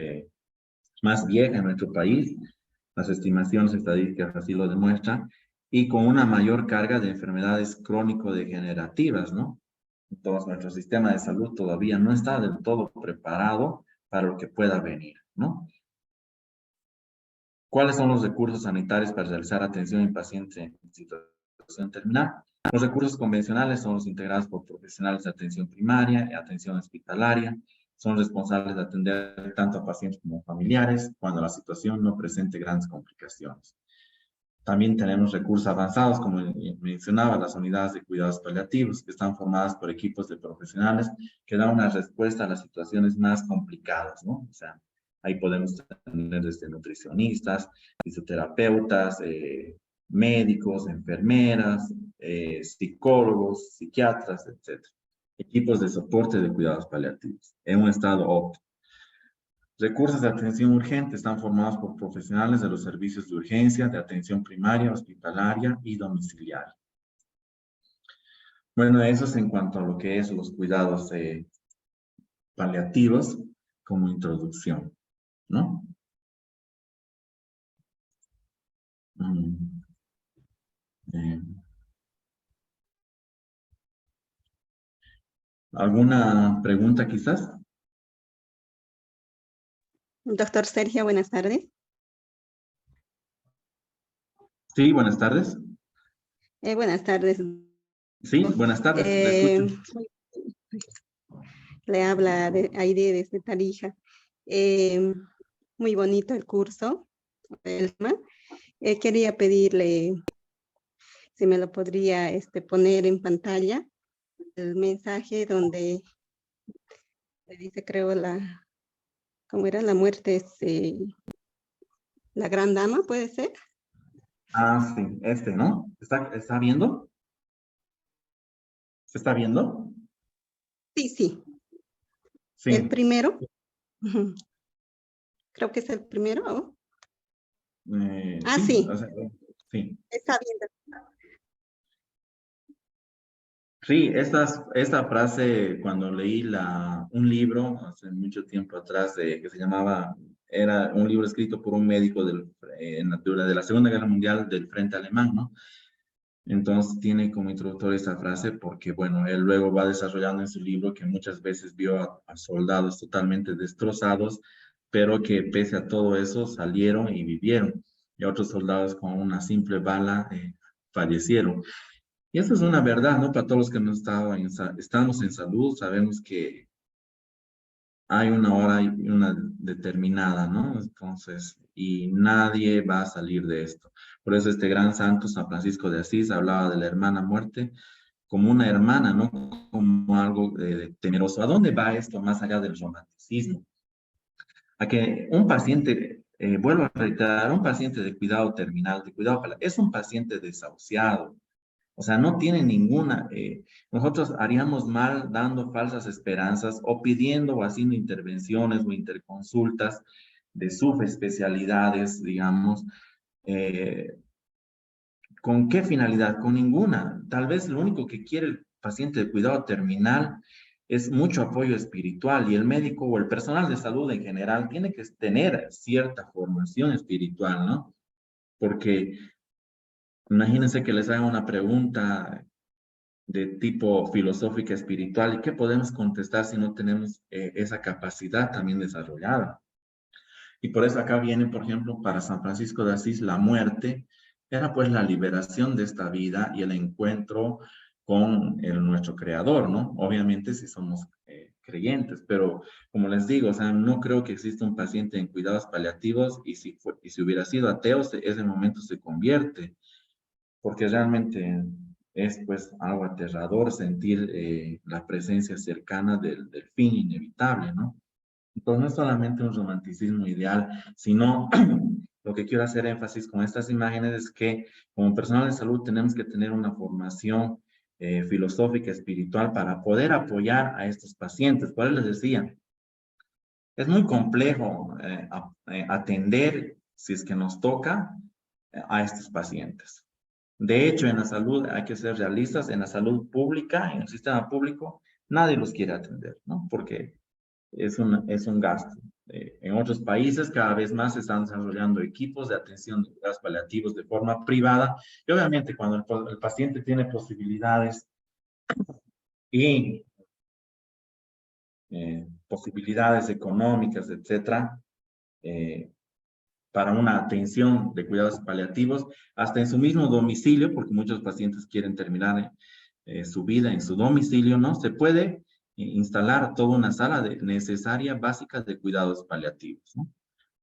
Speaker 3: vieja en nuestro país, las estimaciones estadísticas así lo demuestran, y con una mayor carga de enfermedades crónico-degenerativas, ¿no? Entonces, nuestro sistema de salud todavía no está del todo preparado para lo que pueda venir, ¿no? ¿Cuáles son los recursos sanitarios para realizar atención en pacientes en situación terminal? Los recursos convencionales son los integrados por profesionales de atención primaria y atención hospitalaria. Son responsables de atender tanto a pacientes como familiares cuando la situación no presente grandes complicaciones. También tenemos recursos avanzados, como mencionaba, las unidades de cuidados paliativos, que están formadas por equipos de profesionales que dan una respuesta a las situaciones más complicadas, ¿no? O sea, ahí podemos tener desde nutricionistas, fisioterapeutas, médicos, enfermeras, psicólogos, psiquiatras, etc. Equipos de soporte de cuidados paliativos en un estado óptimo. Recursos de atención urgente están formados por profesionales de los servicios de urgencia, de atención primaria, hospitalaria y domiciliaria. Bueno, eso es en cuanto a lo que es los cuidados paliativos como introducción, ¿no? ¿Alguna pregunta quizás?
Speaker 4: Doctor Sergio, buenas tardes.
Speaker 3: Sí, buenas tardes.
Speaker 4: Buenas tardes.
Speaker 3: Sí, buenas tardes, le escucho.
Speaker 4: Le habla Aide desde Tarija. Muy bonito el curso. Quería pedirle si me lo podría poner en pantalla, el mensaje donde le dice, creo, ¿cómo era? La muerte es la gran dama, ¿puede ser?
Speaker 3: Ah, sí, ¿no? ¿Está viendo? ¿Se está viendo?
Speaker 4: Sí, sí.
Speaker 3: Sí.
Speaker 4: El primero. Creo que es el primero. Sí.
Speaker 3: O sea, sí.
Speaker 4: Está bien.
Speaker 3: Sí, esta frase cuando leí un libro hace mucho tiempo atrás que se llamaba, era un libro escrito por un médico de la Segunda Guerra Mundial del Frente Alemán, ¿no? Entonces tiene como introductor esta frase porque, bueno, él luego va desarrollando en su libro que muchas veces vio a soldados totalmente destrozados, pero que pese a todo eso salieron y vivieron. Y otros soldados con una simple bala fallecieron. Y eso es una verdad, ¿no? Para todos los que no estamos en salud, sabemos que hay una hora y una determinada, ¿no? Entonces, y nadie va a salir de esto. Por eso este gran santo, San Francisco de Asís, hablaba de la hermana muerte como una hermana, ¿no? Como algo temeroso. ¿A dónde va esto más allá del romanticismo? A que un paciente, vuelvo a reiterar, un paciente de cuidado terminal, es un paciente desahuciado, O sea, no tiene ninguna. Nosotros haríamos mal dando falsas esperanzas o pidiendo o haciendo intervenciones o interconsultas de subespecialidades, digamos. ¿Con qué finalidad? Con ninguna. Tal vez lo único que quiere el paciente de cuidado terminal es mucho apoyo espiritual y el médico o el personal de salud en general tiene que tener cierta formación espiritual, ¿no? Porque imagínense que les hagan una pregunta de tipo filosófica espiritual y qué podemos contestar si no tenemos esa capacidad también desarrollada. Y por eso acá viene, por ejemplo, para San Francisco de Asís, la muerte era pues la liberación de esta vida y el encuentro con nuestro creador, ¿no? Obviamente si somos creyentes, pero como les digo, o sea, no creo que exista un paciente en cuidados paliativos y si hubiera sido ateo, ese momento se convierte, porque realmente es pues algo aterrador sentir la presencia cercana del fin inevitable, ¿no? Entonces no es solamente un romanticismo ideal, sino lo que quiero hacer énfasis con estas imágenes es que como personal de salud tenemos que tener una formación filosófica, espiritual para poder apoyar a estos pacientes. Por eso les decía, es muy complejo atender, si es que nos toca, a estos pacientes. De hecho, en la salud hay que ser realistas, en la salud pública, en el sistema público, nadie los quiere atender, ¿no? Porque es un gasto. En otros países cada vez más se están desarrollando equipos de atención de cuidados paliativos de forma privada y obviamente cuando el paciente tiene posibilidades y posibilidades económicas, etcétera, para una atención de cuidados paliativos, hasta en su mismo domicilio, porque muchos pacientes quieren terminar su vida en su domicilio, ¿no? Se puede instalar toda una sala necesaria, básica de cuidados paliativos, ¿no?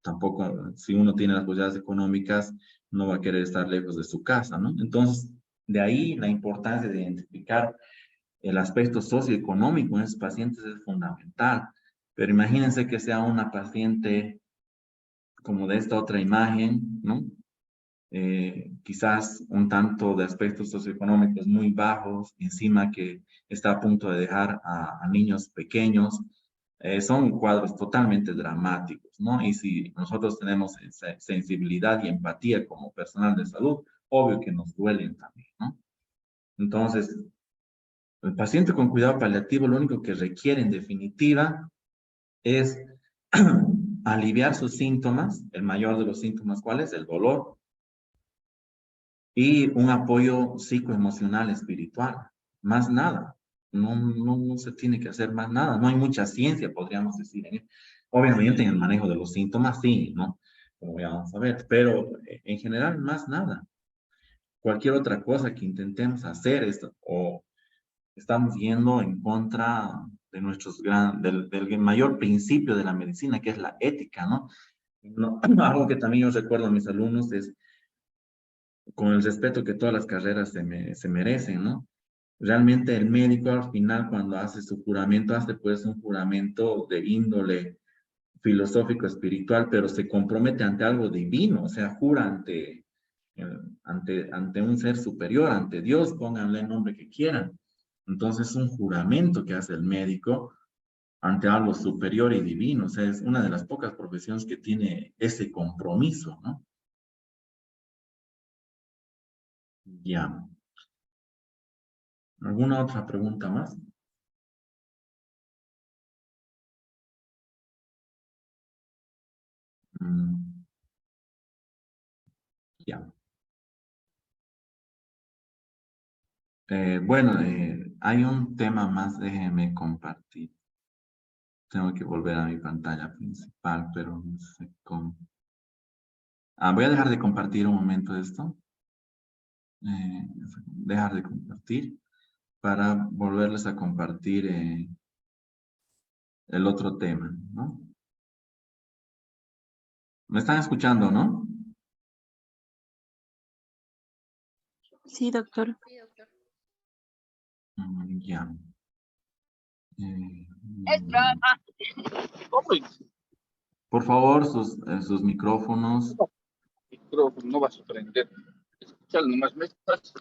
Speaker 3: Tampoco, si uno tiene las posibilidades económicas, no va a querer estar lejos de su casa, ¿no? Entonces, de ahí la importancia de identificar el aspecto socioeconómico en esos pacientes es fundamental. Pero imagínense que sea una paciente como de esta otra imagen, ¿no? Quizás un tanto de aspectos socioeconómicos muy bajos, encima que está a punto de dejar a niños pequeños, son cuadros totalmente dramáticos, ¿no? Y si nosotros tenemos sensibilidad y empatía como personal de salud, obvio que nos duelen también, ¿no? Entonces, el paciente con cuidado paliativo lo único que requiere en definitiva es aliviar sus síntomas, el mayor de los síntomas, ¿cuál es? El dolor, y un apoyo psicoemocional espiritual, más nada. No se tiene que hacer más nada, no hay mucha ciencia, podríamos decir. Obviamente en el manejo de los síntomas sí, ¿no? Como ya vamos a ver, pero en general más nada. Cualquier otra cosa que intentemos hacer o estamos yendo en contra de del mayor principio de la medicina, que es la ética, ¿no? Algo que también yo recuerdo a mis alumnos es con el respeto que todas las carreras se merecen, ¿no? Realmente el médico al final cuando hace su juramento, hace pues un juramento de índole filosófico, espiritual, pero se compromete ante algo divino, o sea, jura ante un ser superior, ante Dios, pónganle el nombre que quieran. Entonces es un juramento que hace el médico ante algo superior y divino, o sea, es una de las pocas profesiones que tiene ese compromiso, ¿no? Ya. ¿Alguna otra pregunta más? Ya. Bueno, hay un tema más, déjenme compartir. Tengo que volver a mi pantalla principal, pero no sé cómo. Voy a dejar de compartir un momento esto. Dejar de compartir para volverles a compartir el otro tema, ¿no? ¿Me están escuchando, no?
Speaker 1: Sí, doctor.
Speaker 3: Ya. Por favor, sus micrófonos.
Speaker 5: Micrófono, no vas a prender. Escuchar nomás me estás.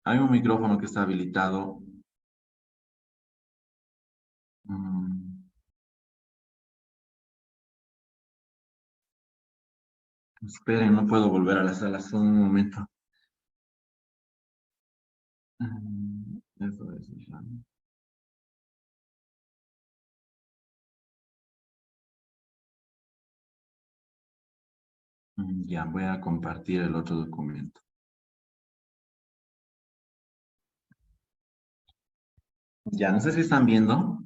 Speaker 3: Hay un micrófono que está habilitado. Esperen, no puedo volver a la sala, solo un momento. Eso es, ya. Ya, voy a compartir el otro documento. Ya, no sé si están viendo.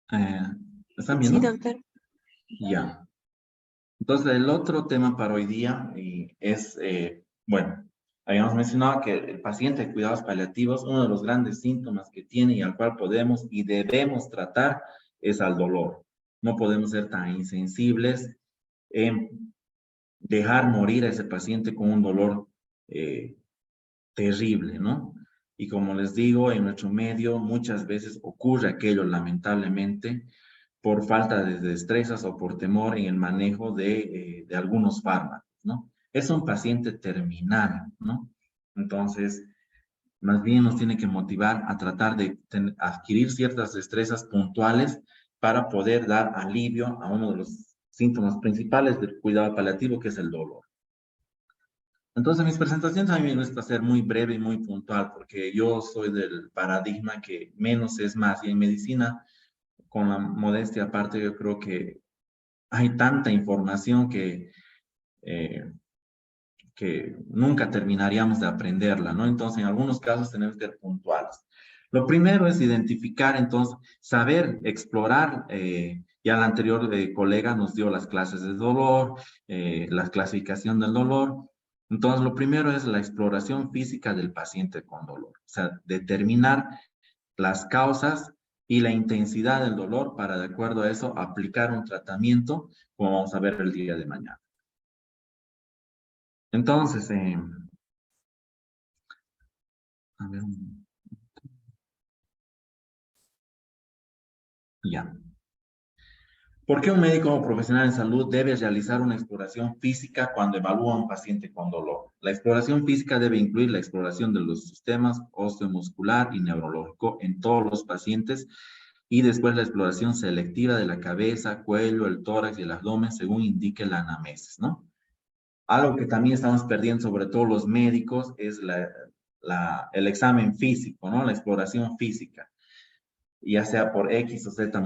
Speaker 3: ¿Están viendo?
Speaker 1: Sí, doctor.
Speaker 3: Ya. Entonces, el otro tema para hoy día es, bueno, habíamos mencionado que el paciente de cuidados paliativos, uno de los grandes síntomas que tiene y al cual podemos y debemos tratar es al dolor. No podemos ser tan insensibles en dejar morir a ese paciente con un dolor terrible, ¿no? Y como les digo, en nuestro medio muchas veces ocurre aquello, lamentablemente, por falta de destrezas o por temor en el manejo de algunos fármacos, ¿no? Es un paciente terminal, ¿no? Entonces, más bien nos tiene que motivar a tratar de adquirir ciertas destrezas puntuales para poder dar alivio a uno de los síntomas principales del cuidado paliativo, que es el dolor. Entonces, mis presentaciones a mí me gusta ser muy breve y muy puntual, porque yo soy del paradigma que menos es más, y en medicina, con la modestia aparte, yo creo que hay tanta información que nunca terminaríamos de aprenderla, ¿no? Entonces, en algunos casos tenemos que ser puntuales. Lo primero es identificar, entonces, saber explorar, ya el anterior colega nos dio las clases de dolor, la clasificación del dolor. Entonces, lo primero es la exploración física del paciente con dolor, o sea, determinar las causas y la intensidad del dolor para, de acuerdo a eso, aplicar un tratamiento, como vamos a ver el día de mañana. Entonces, a ver, ya. ¿Por qué un médico o profesional en salud debe realizar una exploración física cuando evalúa a un paciente con dolor? La exploración física debe incluir la exploración de los sistemas osteomuscular y neurológico en todos los pacientes y después la exploración selectiva de la cabeza, cuello, el tórax y el abdomen según indique la anamnesis, ¿no? Algo que también estamos perdiendo, sobre todo los médicos, es el examen físico, ¿no? La exploración física, ya sea por X o Z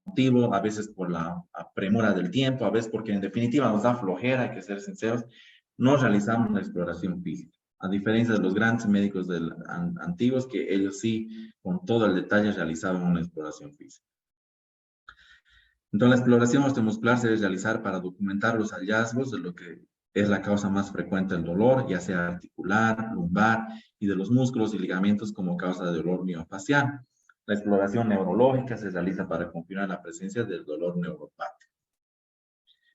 Speaker 3: motivo, a veces por la premura del tiempo, a veces porque en definitiva nos da flojera, hay que ser sinceros, no realizamos la exploración física. A diferencia de los grandes médicos antiguos, que ellos sí, con todo el detalle, realizaban una exploración física. Entonces, la exploración osteomuscular se debe realizar para documentar los hallazgos de lo que es la causa más frecuente del dolor, ya sea articular, lumbar, y de los músculos y ligamentos como causa de dolor miofacial. La exploración neurológica se realiza para confirmar la presencia del dolor neuropático.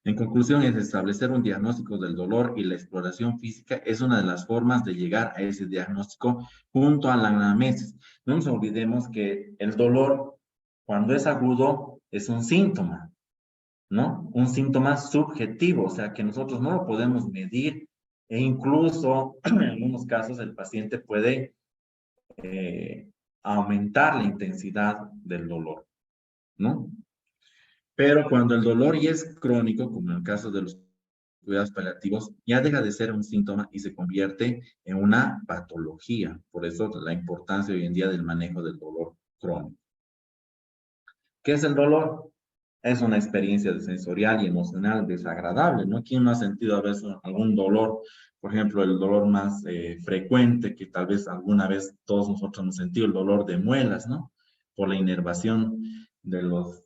Speaker 3: En conclusión, es establecer un diagnóstico del dolor y la exploración física es una de las formas de llegar a ese diagnóstico junto a la anamnesis. No nos olvidemos que el dolor, cuando es agudo, es un síntoma, ¿no? Un síntoma subjetivo, o sea, que nosotros no lo podemos medir e incluso en algunos casos el paciente puede aumentar la intensidad del dolor, ¿no? Pero cuando el dolor ya es crónico, como en el caso de los cuidados paliativos, ya deja de ser un síntoma y se convierte en una patología. Por eso la importancia hoy en día del manejo del dolor crónico. ¿Qué es el dolor? Es una experiencia sensorial y emocional desagradable, ¿no? ¿Quién no ha sentido a veces algún dolor? Por ejemplo, el dolor más frecuente que tal vez alguna vez todos nosotros hemos sentido, el dolor de muelas, ¿no? Por la inervación de los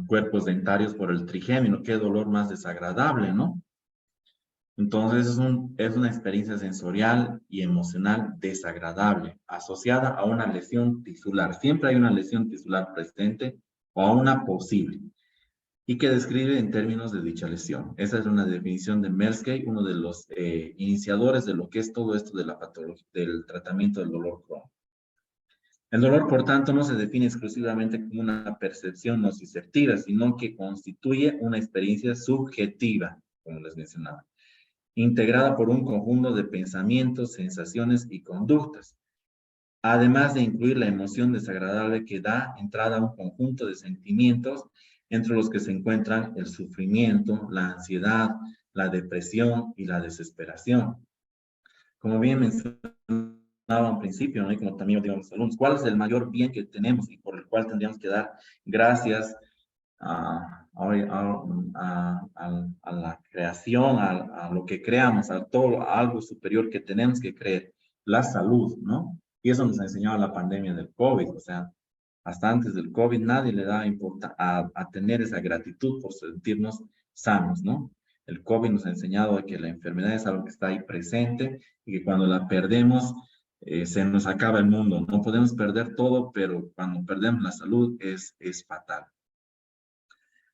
Speaker 3: cuerpos dentarios por el trigémino. Qué dolor más desagradable, ¿no? Entonces es una experiencia sensorial y emocional desagradable, asociada a una lesión tisular. Siempre hay una lesión tisular presente o a una posible, y que describe en términos de dicha lesión. Esa es una definición de Mersky, uno de los iniciadores de lo que es todo esto de la patología, del tratamiento del dolor crónico. El dolor, por tanto, no se define exclusivamente como una percepción nociceptiva, sino que constituye una experiencia subjetiva, como les mencionaba. integrada por un conjunto de pensamientos, sensaciones y conductas, además de incluir la emoción desagradable que da entrada a un conjunto de sentimientos entre los que se encuentran el sufrimiento, la ansiedad, la depresión y la desesperación. Como bien mencionaba al principio, ¿no? Y como también digo a los alumnos, ¿cuál es el mayor bien que tenemos y por el cual tendríamos que dar gracias a la creación, a lo que creamos, a todo, a algo superior que tenemos que creer, la salud, ¿no? Y eso nos ha enseñado la pandemia del COVID, o sea, hasta antes del COVID nadie le da a tener esa gratitud por sentirnos sanos, ¿no? El COVID nos ha enseñado que la enfermedad es algo que está ahí presente y que cuando la perdemos se nos acaba el mundo. No podemos perder todo, pero cuando perdemos la salud es fatal.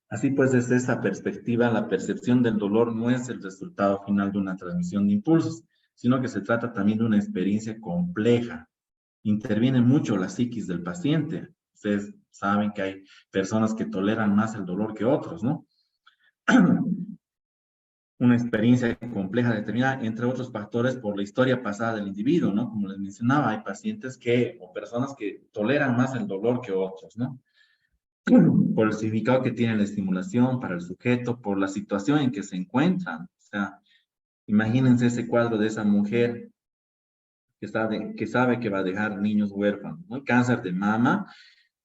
Speaker 3: Así pues, desde esa perspectiva, la percepción del dolor no es el resultado final de una transmisión de impulsos, sino que se trata también de una experiencia compleja. Interviene mucho la psiquis del paciente. Ustedes saben que hay personas que toleran más el dolor que otros, ¿no? Una experiencia compleja determinada, entre otros factores, por la historia pasada del individuo, ¿no? Como les mencionaba, hay pacientes o personas que toleran más el dolor que otros, ¿no? Por el significado que tiene la estimulación para el sujeto, por la situación en que se encuentran. O sea, imagínense ese cuadro de esa mujer que sabe que va a dejar niños huérfanos, ¿no? Cáncer de mama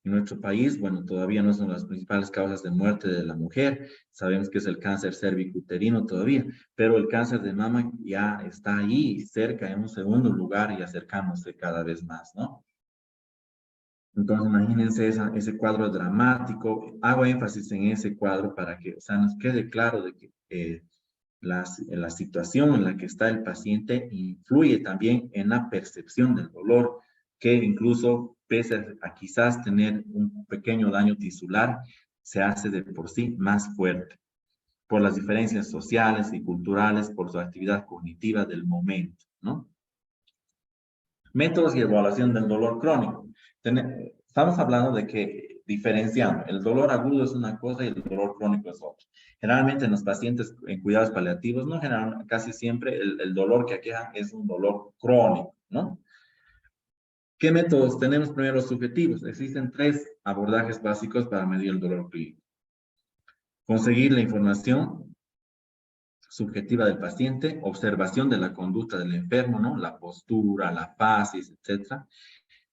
Speaker 3: en nuestro país, bueno, todavía no son las principales causas de muerte de la mujer. Sabemos que es el cáncer cervicuterino todavía, pero el cáncer de mama ya está ahí, cerca, en un segundo lugar y acercándose cada vez más, ¿no? Entonces, imagínense ese cuadro dramático. Hago énfasis en ese cuadro para que, o sea, nos quede claro de que la situación en la que está el paciente influye también en la percepción del dolor, que incluso, pese a quizás tener un pequeño daño tisular, se hace de por sí más fuerte, por las diferencias sociales y culturales, por su actividad cognitiva del momento, ¿no? Métodos y evaluación del dolor crónico. Estamos hablando de que diferenciando, el dolor agudo es una cosa y el dolor crónico es otra. Generalmente en los pacientes en cuidados paliativos, no generalmente, casi siempre el dolor que aqueja es un dolor crónico, ¿no? ¿Qué métodos tenemos? Primero, los subjetivos. Existen 3 abordajes básicos para medir el dolor clínico. Conseguir la información subjetiva del paciente, observación de la conducta del enfermo, ¿no? La postura, la facies, etcétera.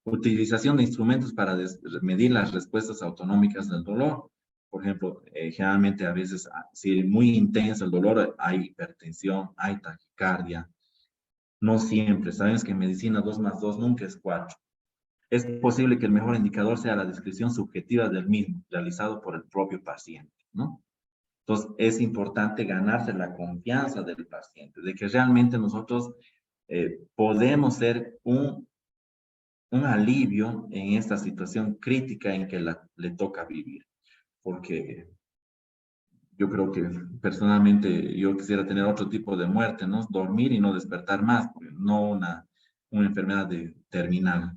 Speaker 3: Utilización de instrumentos para medir las respuestas autonómicas del dolor. Por ejemplo, generalmente a veces, si es muy intenso el dolor, hay hipertensión, hay taquicardia. No siempre. Sabemos que en medicina 2 más 2 nunca es 4. Es posible que el mejor indicador sea la descripción subjetiva del mismo, realizado por el propio paciente, ¿no? Entonces, es importante ganarse la confianza del paciente, de que realmente nosotros podemos ser un alivio en esta situación crítica en que le toca vivir. Porque yo creo que personalmente yo quisiera tener otro tipo de muerte, ¿no? Dormir y no despertar más, no una enfermedad terminal.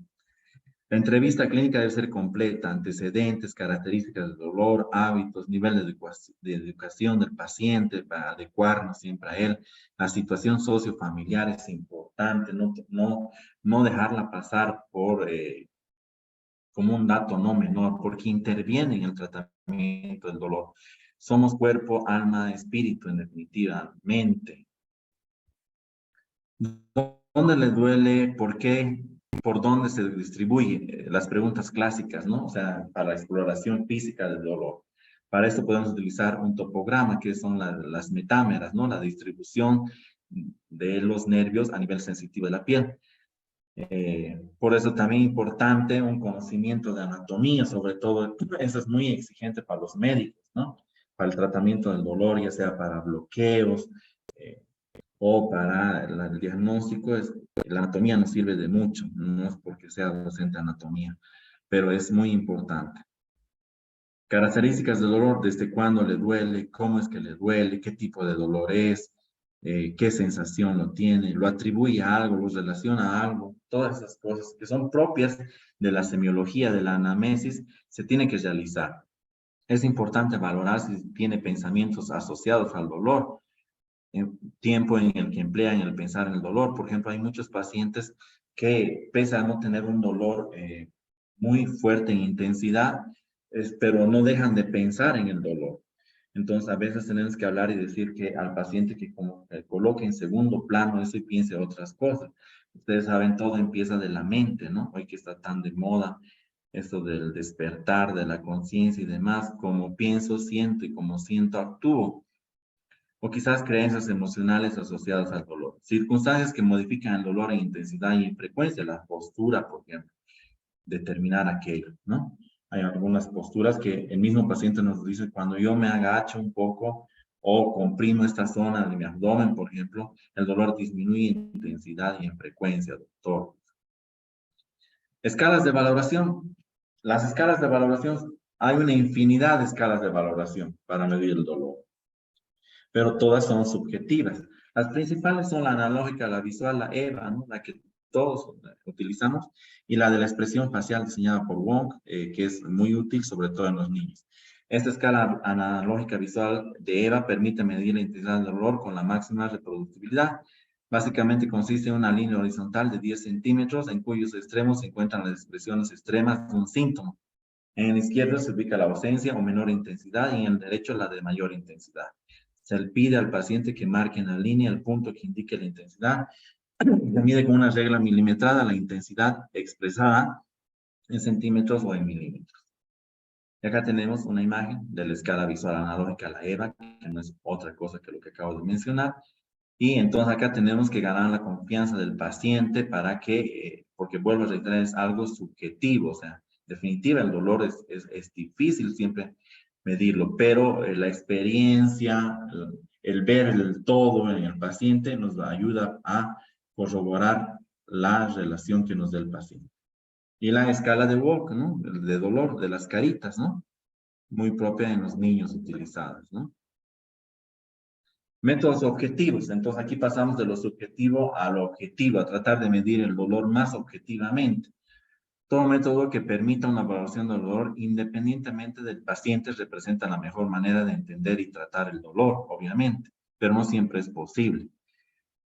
Speaker 3: La entrevista clínica debe ser completa, antecedentes, características del dolor, hábitos, nivel de educación del paciente para adecuarnos siempre a él. La situación sociofamiliar es importante, no dejarla pasar como un dato no menor, porque interviene en el tratamiento del dolor. Somos cuerpo, alma, espíritu, en definitiva, mente. ¿Dónde le duele? ¿Por qué? ¿Por dónde se distribuye? Las preguntas clásicas, ¿no? O sea, para la exploración física del dolor. Para esto podemos utilizar un topograma, que son las metámeras, ¿no? La distribución de los nervios a nivel sensitivo de la piel. Por eso también importante un conocimiento de anatomía, sobre todo, eso es muy exigente para los médicos, ¿no? Para el tratamiento del dolor, ya sea para bloqueos, o para el diagnóstico, la anatomía nos sirve de mucho, no es porque sea docente de anatomía, pero es muy importante. Características del dolor, desde cuándo le duele, cómo es que le duele, qué tipo de dolor es, qué sensación lo tiene, lo atribuye a algo, lo relaciona a algo, todas esas cosas que son propias de la semiología, de la anamnesis, se tiene que realizar. Es importante valorar si tiene pensamientos asociados al dolor. tiempo en el que emplean en el pensar en el dolor. Por ejemplo, hay muchos pacientes que, pese a no tener un dolor muy fuerte en intensidad, pero no dejan de pensar en el dolor. Entonces, a veces tenemos que hablar y decir que al paciente que como coloque en segundo plano eso y piense otras cosas. Ustedes saben, todo empieza de la mente, ¿no? Hoy que está tan de moda esto del despertar de la conciencia y demás, como pienso, siento y como siento, actúo. O quizás creencias emocionales asociadas al dolor. Circunstancias que modifican el dolor en intensidad y en frecuencia, la postura, por ejemplo, determinar aquello, ¿no? Hay algunas posturas que el mismo paciente nos dice, cuando yo me agacho un poco o comprimo esta zona de mi abdomen, por ejemplo, el dolor disminuye en intensidad y en frecuencia, doctor. Escalas de valoración. Las escalas de valoración, hay una infinidad de escalas de valoración para medir el dolor, pero todas son subjetivas. Las principales son la analógica, la visual, la EVA, ¿no? La que todos utilizamos, y la de la expresión facial diseñada por Wong, que es muy útil, sobre todo en los niños. Esta escala analógica visual de EVA permite medir la intensidad del dolor con la máxima reproducibilidad. Básicamente consiste en una línea horizontal de 10 centímetros en cuyos extremos se encuentran las expresiones extremas de un síntoma. En el izquierdo se ubica la ausencia o menor intensidad y en el derecho la de mayor intensidad. Se le pide al paciente que marque en la línea el punto que indique la intensidad. Se mide con una regla milimetrada la intensidad expresada en centímetros o en milímetros. Y acá tenemos una imagen de la escala visual analógica, la EVA, que no es otra cosa que lo que acabo de mencionar. Y entonces acá tenemos que ganar la confianza del paciente para que, porque vuelvo a reiterar, es algo subjetivo, o sea, definitiva, el dolor es difícil siempre medirlo, pero la experiencia, el ver el todo en el paciente nos ayuda a corroborar la relación que nos da el paciente. Y la escala de Walk, ¿no? De dolor, de las caritas, ¿no? Muy propia en los niños utilizadas, ¿no? Métodos objetivos. Entonces aquí pasamos de lo subjetivo a lo objetivo, a tratar de medir el dolor más objetivamente. Todo método que permita una valoración del dolor independientemente del paciente representa la mejor manera de entender y tratar el dolor, obviamente, pero no siempre es posible.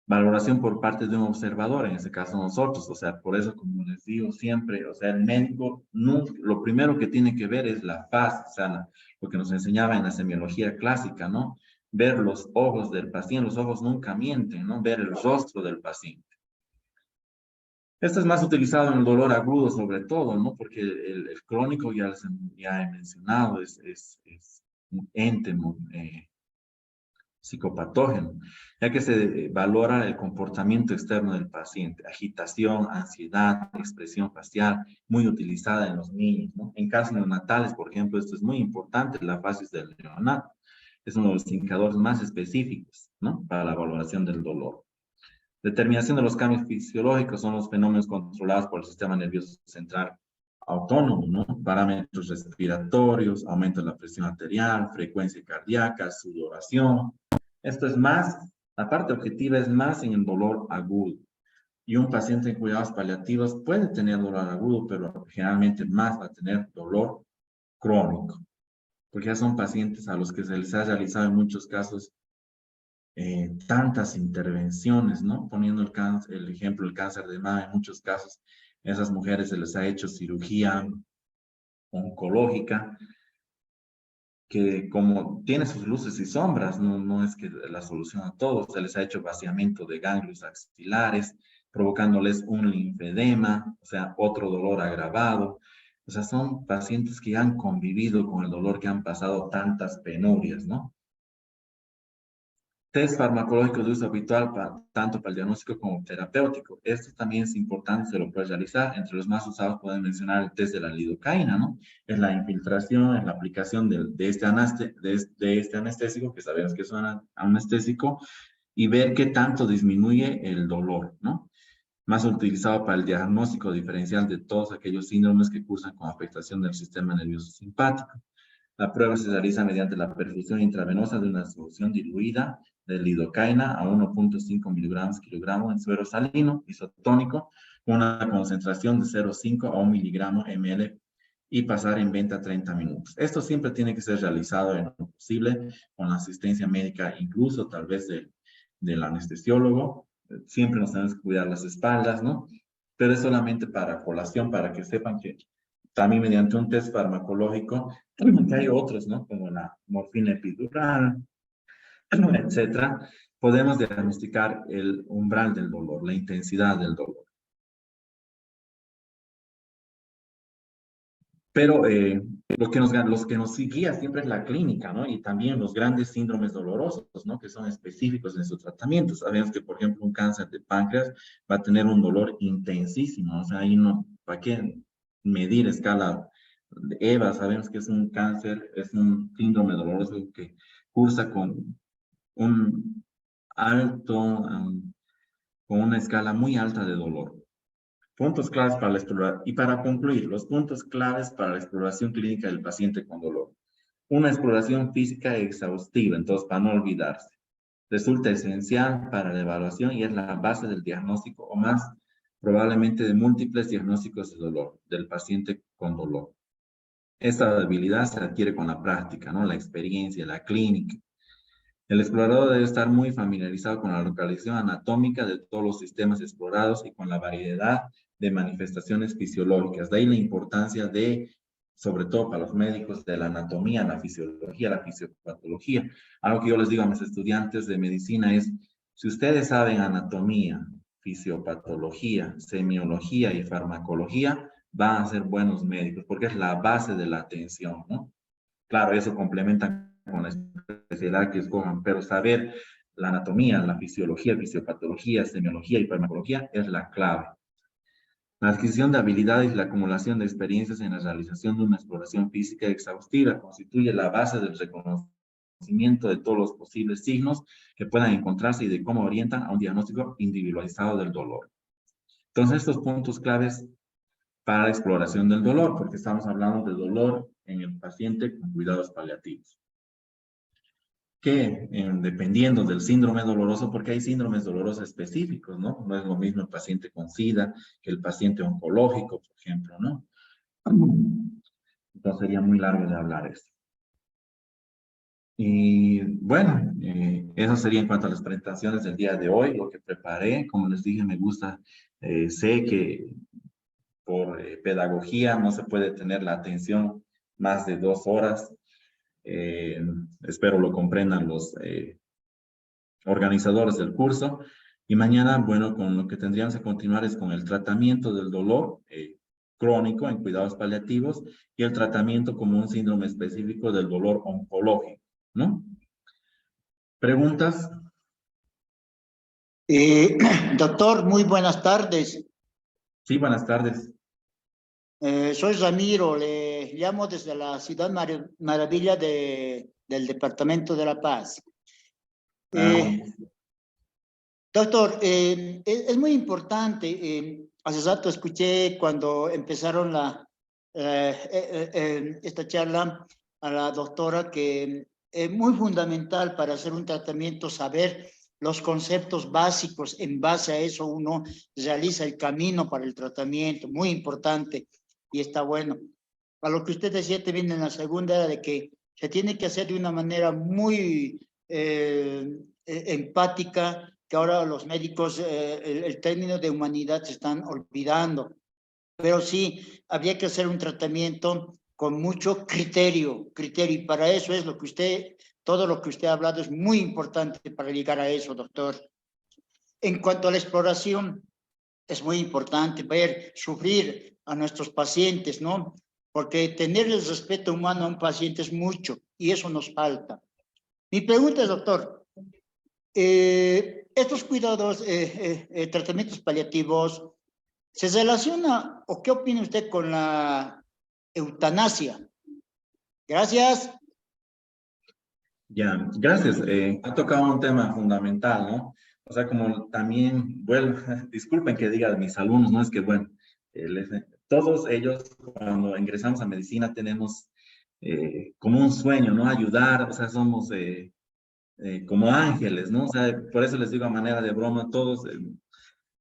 Speaker 3: Valoración por parte de un observador, en este caso nosotros, o sea, por eso como les digo siempre, o sea, el médico, no, lo primero que tiene que ver es la faz, o sea, lo que nos enseñaba en la semiología clásica, ¿no? Ver los ojos del paciente, los ojos nunca mienten, ¿no? Ver el rostro del paciente. Esto es más utilizado en el dolor agudo sobre todo, ¿no? Porque el crónico ya he mencionado, es un ente psicopatógeno, ya que se valora el comportamiento externo del paciente, agitación, ansiedad, expresión facial, muy utilizada en los niños, ¿no? En casos neonatales, por ejemplo, esto es muy importante, la fase del neonato. Es uno de los indicadores más específicos, ¿no? Para la valoración del dolor. Determinación de los cambios fisiológicos son los fenómenos controlados por el sistema nervioso central autónomo, ¿no? Parámetros respiratorios, aumento de la presión arterial, frecuencia cardíaca, sudoración. Esto es más, la parte objetiva es más en el dolor agudo. Y un paciente en cuidados paliativos puede tener dolor agudo, pero generalmente más va a tener dolor crónico, porque ya son pacientes a los que se les ha realizado en muchos casos tantas intervenciones, ¿no? Poniendo el ejemplo, el cáncer de mama, en muchos casos, a esas mujeres se les ha hecho cirugía oncológica, que como tiene sus luces y sombras, no es que la solución a todo, se les ha hecho vaciamiento de ganglios axilares, provocándoles un linfedema, o sea, otro dolor agravado. O sea, son pacientes que han convivido con el dolor, que han pasado tantas penurias, ¿no? Test farmacológicos de uso habitual tanto para el diagnóstico como terapéutico. Esto también es importante, se lo puede realizar. Entre los más usados pueden mencionar el test de la lidocaína, ¿no? Es la infiltración, es la aplicación de este anestésico, que sabemos que es un anestésico, y ver qué tanto disminuye el dolor, ¿no? Más utilizado para el diagnóstico diferencial de todos aquellos síndromes que cursan con afectación del sistema nervioso simpático. La prueba se realiza mediante la perfusión intravenosa de una solución diluida de lidocaína a 1.5 miligramos kilogramo en suero salino isotónico con una concentración de 0.5 a 1 miligramo ml y pasar en venta 30 minutos. Esto siempre tiene que ser realizado en lo posible con la asistencia médica, incluso tal vez del anestesiólogo. Siempre nos tenemos que cuidar las espaldas, ¿no? Pero es solamente para colación, para que sepan que también mediante un test farmacológico, que hay otros, ¿no? Como la morfina epidural, etcétera, podemos diagnosticar el umbral del dolor, la intensidad del dolor. Pero los que nos guía siempre es la clínica, ¿no? Y también los grandes síndromes dolorosos, ¿no? Que son específicos en su tratamiento. Sabemos que, por ejemplo, un cáncer de páncreas va a tener un dolor intensísimo. O sea, ahí no, ¿para qué medir escala de EVA? Sabemos que es un cáncer, es un síndrome doloroso que cursa con un alto, con una escala muy alta de dolor. Puntos claves para la exploración. Y para concluir, los puntos claves para la exploración clínica del paciente con dolor. Una exploración física exhaustiva, entonces, para no olvidarse. Resulta esencial para la evaluación y es la base del diagnóstico o más probablemente de múltiples diagnósticos de dolor del paciente con dolor. Esta habilidad se adquiere con la práctica, ¿no? La experiencia, la clínica. El explorador debe estar muy familiarizado con la localización anatómica de todos los sistemas explorados y con la variedad de manifestaciones fisiológicas. De ahí la importancia de, sobre todo para los médicos, de la anatomía, la fisiología, la fisiopatología. Algo que yo les digo a mis estudiantes de medicina es, si ustedes saben anatomía, fisiopatología, semiología y farmacología, van a ser buenos médicos, porque es la base de la atención, ¿no? Claro, eso complementa con la especialidad que escojan, pero saber la anatomía, la fisiología, fisiopatología, semiología y farmacología es la clave. La adquisición de habilidades y la acumulación de experiencias en la realización de una exploración física exhaustiva constituye la base del reconocimiento de todos los posibles signos que puedan encontrarse y de cómo orientan a un diagnóstico individualizado del dolor. Entonces, estos puntos claves para la exploración del dolor, porque estamos hablando de dolor en el paciente con cuidados paliativos. Que dependiendo del síndrome doloroso, porque hay síndromes dolorosos específicos, ¿no? No es lo mismo el paciente con SIDA que el paciente oncológico, por ejemplo, ¿no? Entonces sería muy largo de hablar esto. Y bueno, eso sería en cuanto a las presentaciones del día de hoy, lo que preparé. Como les dije, me gusta, sé que por pedagogía no se puede tener la atención más de 2 horas. Espero lo comprendan los organizadores del curso. Y mañana, bueno, con lo que tendríamos que continuar es con el tratamiento del dolor crónico en cuidados paliativos y el tratamiento como un síndrome específico del dolor oncológico, ¿no? ¿Preguntas?
Speaker 5: Doctor, muy buenas tardes.
Speaker 3: Sí, buenas tardes.
Speaker 5: Soy Ramiro, le llamo desde la ciudad maravilla del departamento de La Paz. Doctor, es muy importante, hace rato escuché cuando empezaron esta charla a la doctora que es muy fundamental para hacer un tratamiento saber los conceptos básicos, en base a eso uno realiza el camino para el tratamiento, muy importante y está bueno. A lo que usted decía también en la segunda era de que se tiene que hacer de una manera muy empática, que ahora los médicos el término de humanidad se están olvidando, pero sí, había que hacer un tratamiento con mucho criterio, y para eso es lo que usted, todo lo que usted ha hablado es muy importante para llegar a eso, doctor. En cuanto a la exploración, es muy importante ver sufrir a nuestros pacientes, ¿no? Porque tener el respeto humano a un paciente es mucho y eso nos falta. Mi pregunta es, doctor, estos cuidados, tratamientos paliativos, ¿se relaciona o qué opina usted con la eutanasia? Gracias.
Speaker 3: Ya, gracias. Ha tocado un tema fundamental, ¿no? O sea, como también, bueno, disculpen que diga a mis alumnos, ¿no? Es que, bueno, todos ellos cuando ingresamos a medicina tenemos como un sueño, ¿no? Ayudar, o sea, somos como ángeles, ¿no? O sea, por eso les digo a manera de broma, todos,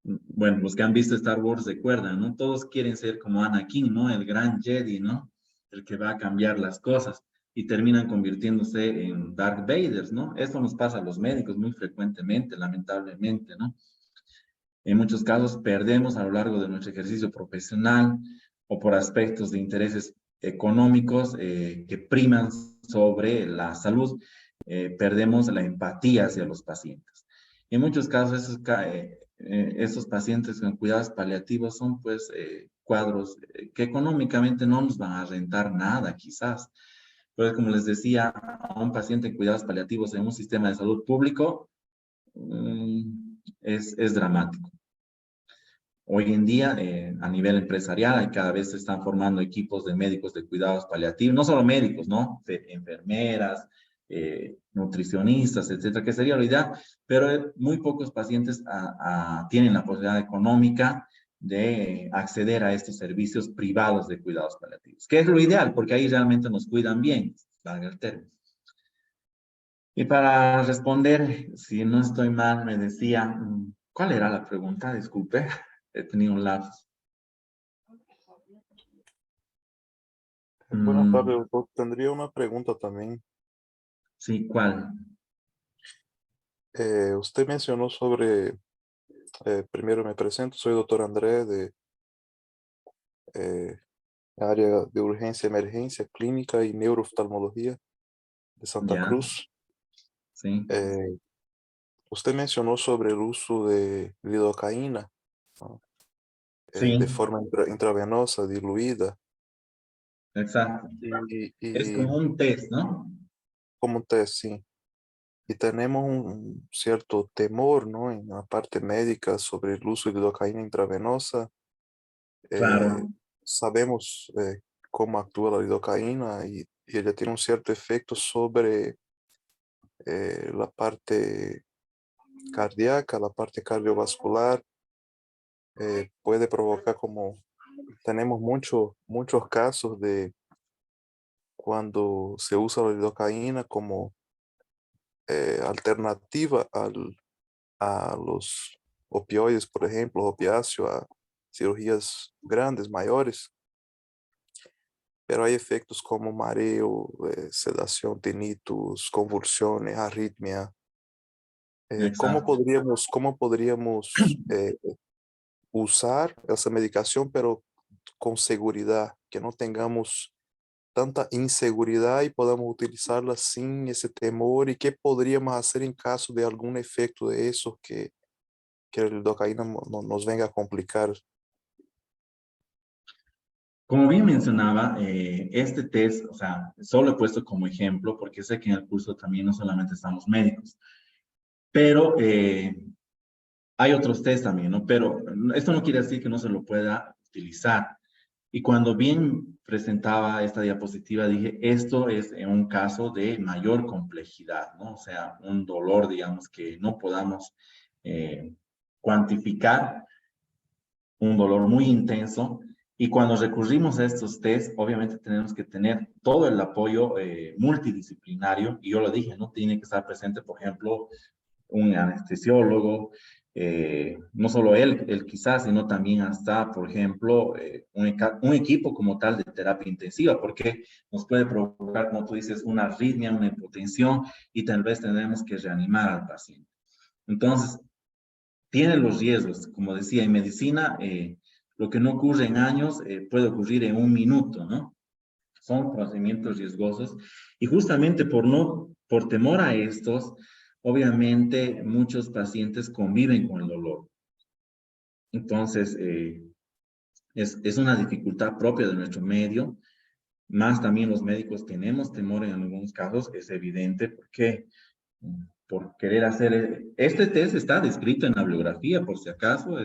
Speaker 3: bueno, los que han visto Star Wars recuerdan, ¿no? Todos quieren ser como Anakin, ¿no? El gran Jedi, ¿no? El que va a cambiar las cosas. y terminan convirtiéndose en Darth Vaders, ¿no? Esto nos pasa a los médicos muy frecuentemente, lamentablemente, ¿no? En muchos casos perdemos a lo largo de nuestro ejercicio profesional o por aspectos de intereses económicos que priman sobre la salud, perdemos la empatía hacia los pacientes. En muchos casos esos pacientes con cuidados paliativos son pues cuadros que económicamente no nos van a rentar nada quizás. Pues como les decía, a un paciente en cuidados paliativos en un sistema de salud público es dramático. Hoy en día, a nivel empresarial, cada vez se están formando equipos de médicos de cuidados paliativos, no solo médicos, ¿no? Enfermeras, nutricionistas, etcétera, que sería lo ideal, pero muy pocos pacientes tienen la posibilidad económica de acceder a estos servicios privados de cuidados paliativos, que es lo ideal, porque ahí realmente nos cuidan bien, valga el término. Y para responder, si no estoy mal, me decía, ¿cuál era la pregunta? Disculpe. He tenido un lapsus.
Speaker 6: Buenas tardes, doctor. Tendría una pregunta también.
Speaker 3: Sí, ¿cuál?
Speaker 6: Usted mencionó sobre, primero me presento, soy doctor André de área de urgencia, emergencia, clínica y neurooftalmología de Santa
Speaker 3: Ya,
Speaker 6: Cruz.
Speaker 3: sí.
Speaker 6: Usted mencionó sobre el uso de lidocaína, ¿no?
Speaker 3: Sí,
Speaker 6: De forma intravenosa, diluida.
Speaker 3: exacto. Es
Speaker 6: Y
Speaker 3: como un test, ¿no?
Speaker 6: como un test, sí. Y tenemos un cierto temor, ¿no? En la parte médica sobre el uso de lidocaína intravenosa.
Speaker 3: Claro,
Speaker 6: Sabemos cómo actúa la lidocaína y ella tiene un cierto efecto sobre la parte cardíaca, la parte cardiovascular. Puede provocar como, tenemos muchos casos de cuando se usa la lidocaína como alternativa a los opioides, por ejemplo, opiáceo, a cirugías grandes, mayores. Pero hay efectos como mareo, sedación, tinnitus, convulsiones, arritmia.
Speaker 3: exacto.
Speaker 6: ¿Cómo podríamos usar esa medicación, pero con seguridad, que no tengamos tanta inseguridad y podamos utilizarla sin ese temor? ¿Y qué podríamos hacer en caso de algún efecto de esos que el lidocaína nos venga a complicar?
Speaker 3: Como bien mencionaba, este test, o sea, solo he puesto como ejemplo, porque sé que en el curso también no solamente estamos médicos, pero hay otros test también, ¿no? Pero esto no quiere decir que no se lo pueda utilizar. Y cuando bien presentaba esta diapositiva, dije, esto es en un caso de mayor complejidad, ¿no? O sea, un dolor, digamos, que no podamos cuantificar, un dolor muy intenso. Y cuando recurrimos a estos test, obviamente tenemos que tener todo el apoyo multidisciplinario. Y yo lo dije, ¿no? Tiene que estar presente, por ejemplo, un anestesiólogo, no solo él quizás, sino también hasta, por ejemplo, un equipo como tal de terapia intensiva, porque nos puede provocar, como tú dices, una arritmia, una hipotensión, y tal vez tendremos que reanimar al paciente. Entonces, tiene los riesgos, como decía, en medicina, lo que no ocurre en años puede ocurrir en un minuto, ¿no? Son procedimientos riesgosos y justamente por temor a estos, obviamente muchos pacientes conviven con el dolor. Entonces, es una dificultad propia de nuestro medio, más también los médicos tenemos temor en algunos casos, es evidente, porque por querer hacer, este test está descrito en la bibliografía, por si acaso,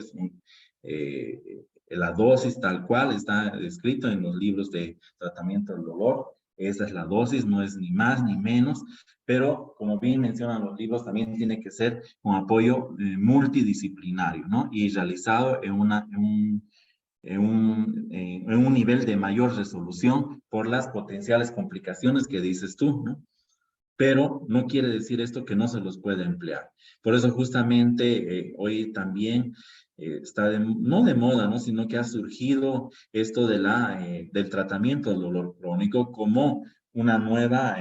Speaker 3: la dosis tal cual está descrito en los libros de tratamiento del dolor. Esa es la dosis, no es ni más ni menos, pero como bien mencionan los libros, también tiene que ser con apoyo multidisciplinario, ¿no? Y realizado en un nivel de mayor resolución por las potenciales complicaciones que dices tú, ¿no? Pero no quiere decir esto que no se los pueda emplear. Por eso justamente hoy también está, no de moda, ¿no? Sino que ha surgido esto del tratamiento del dolor crónico como una nueva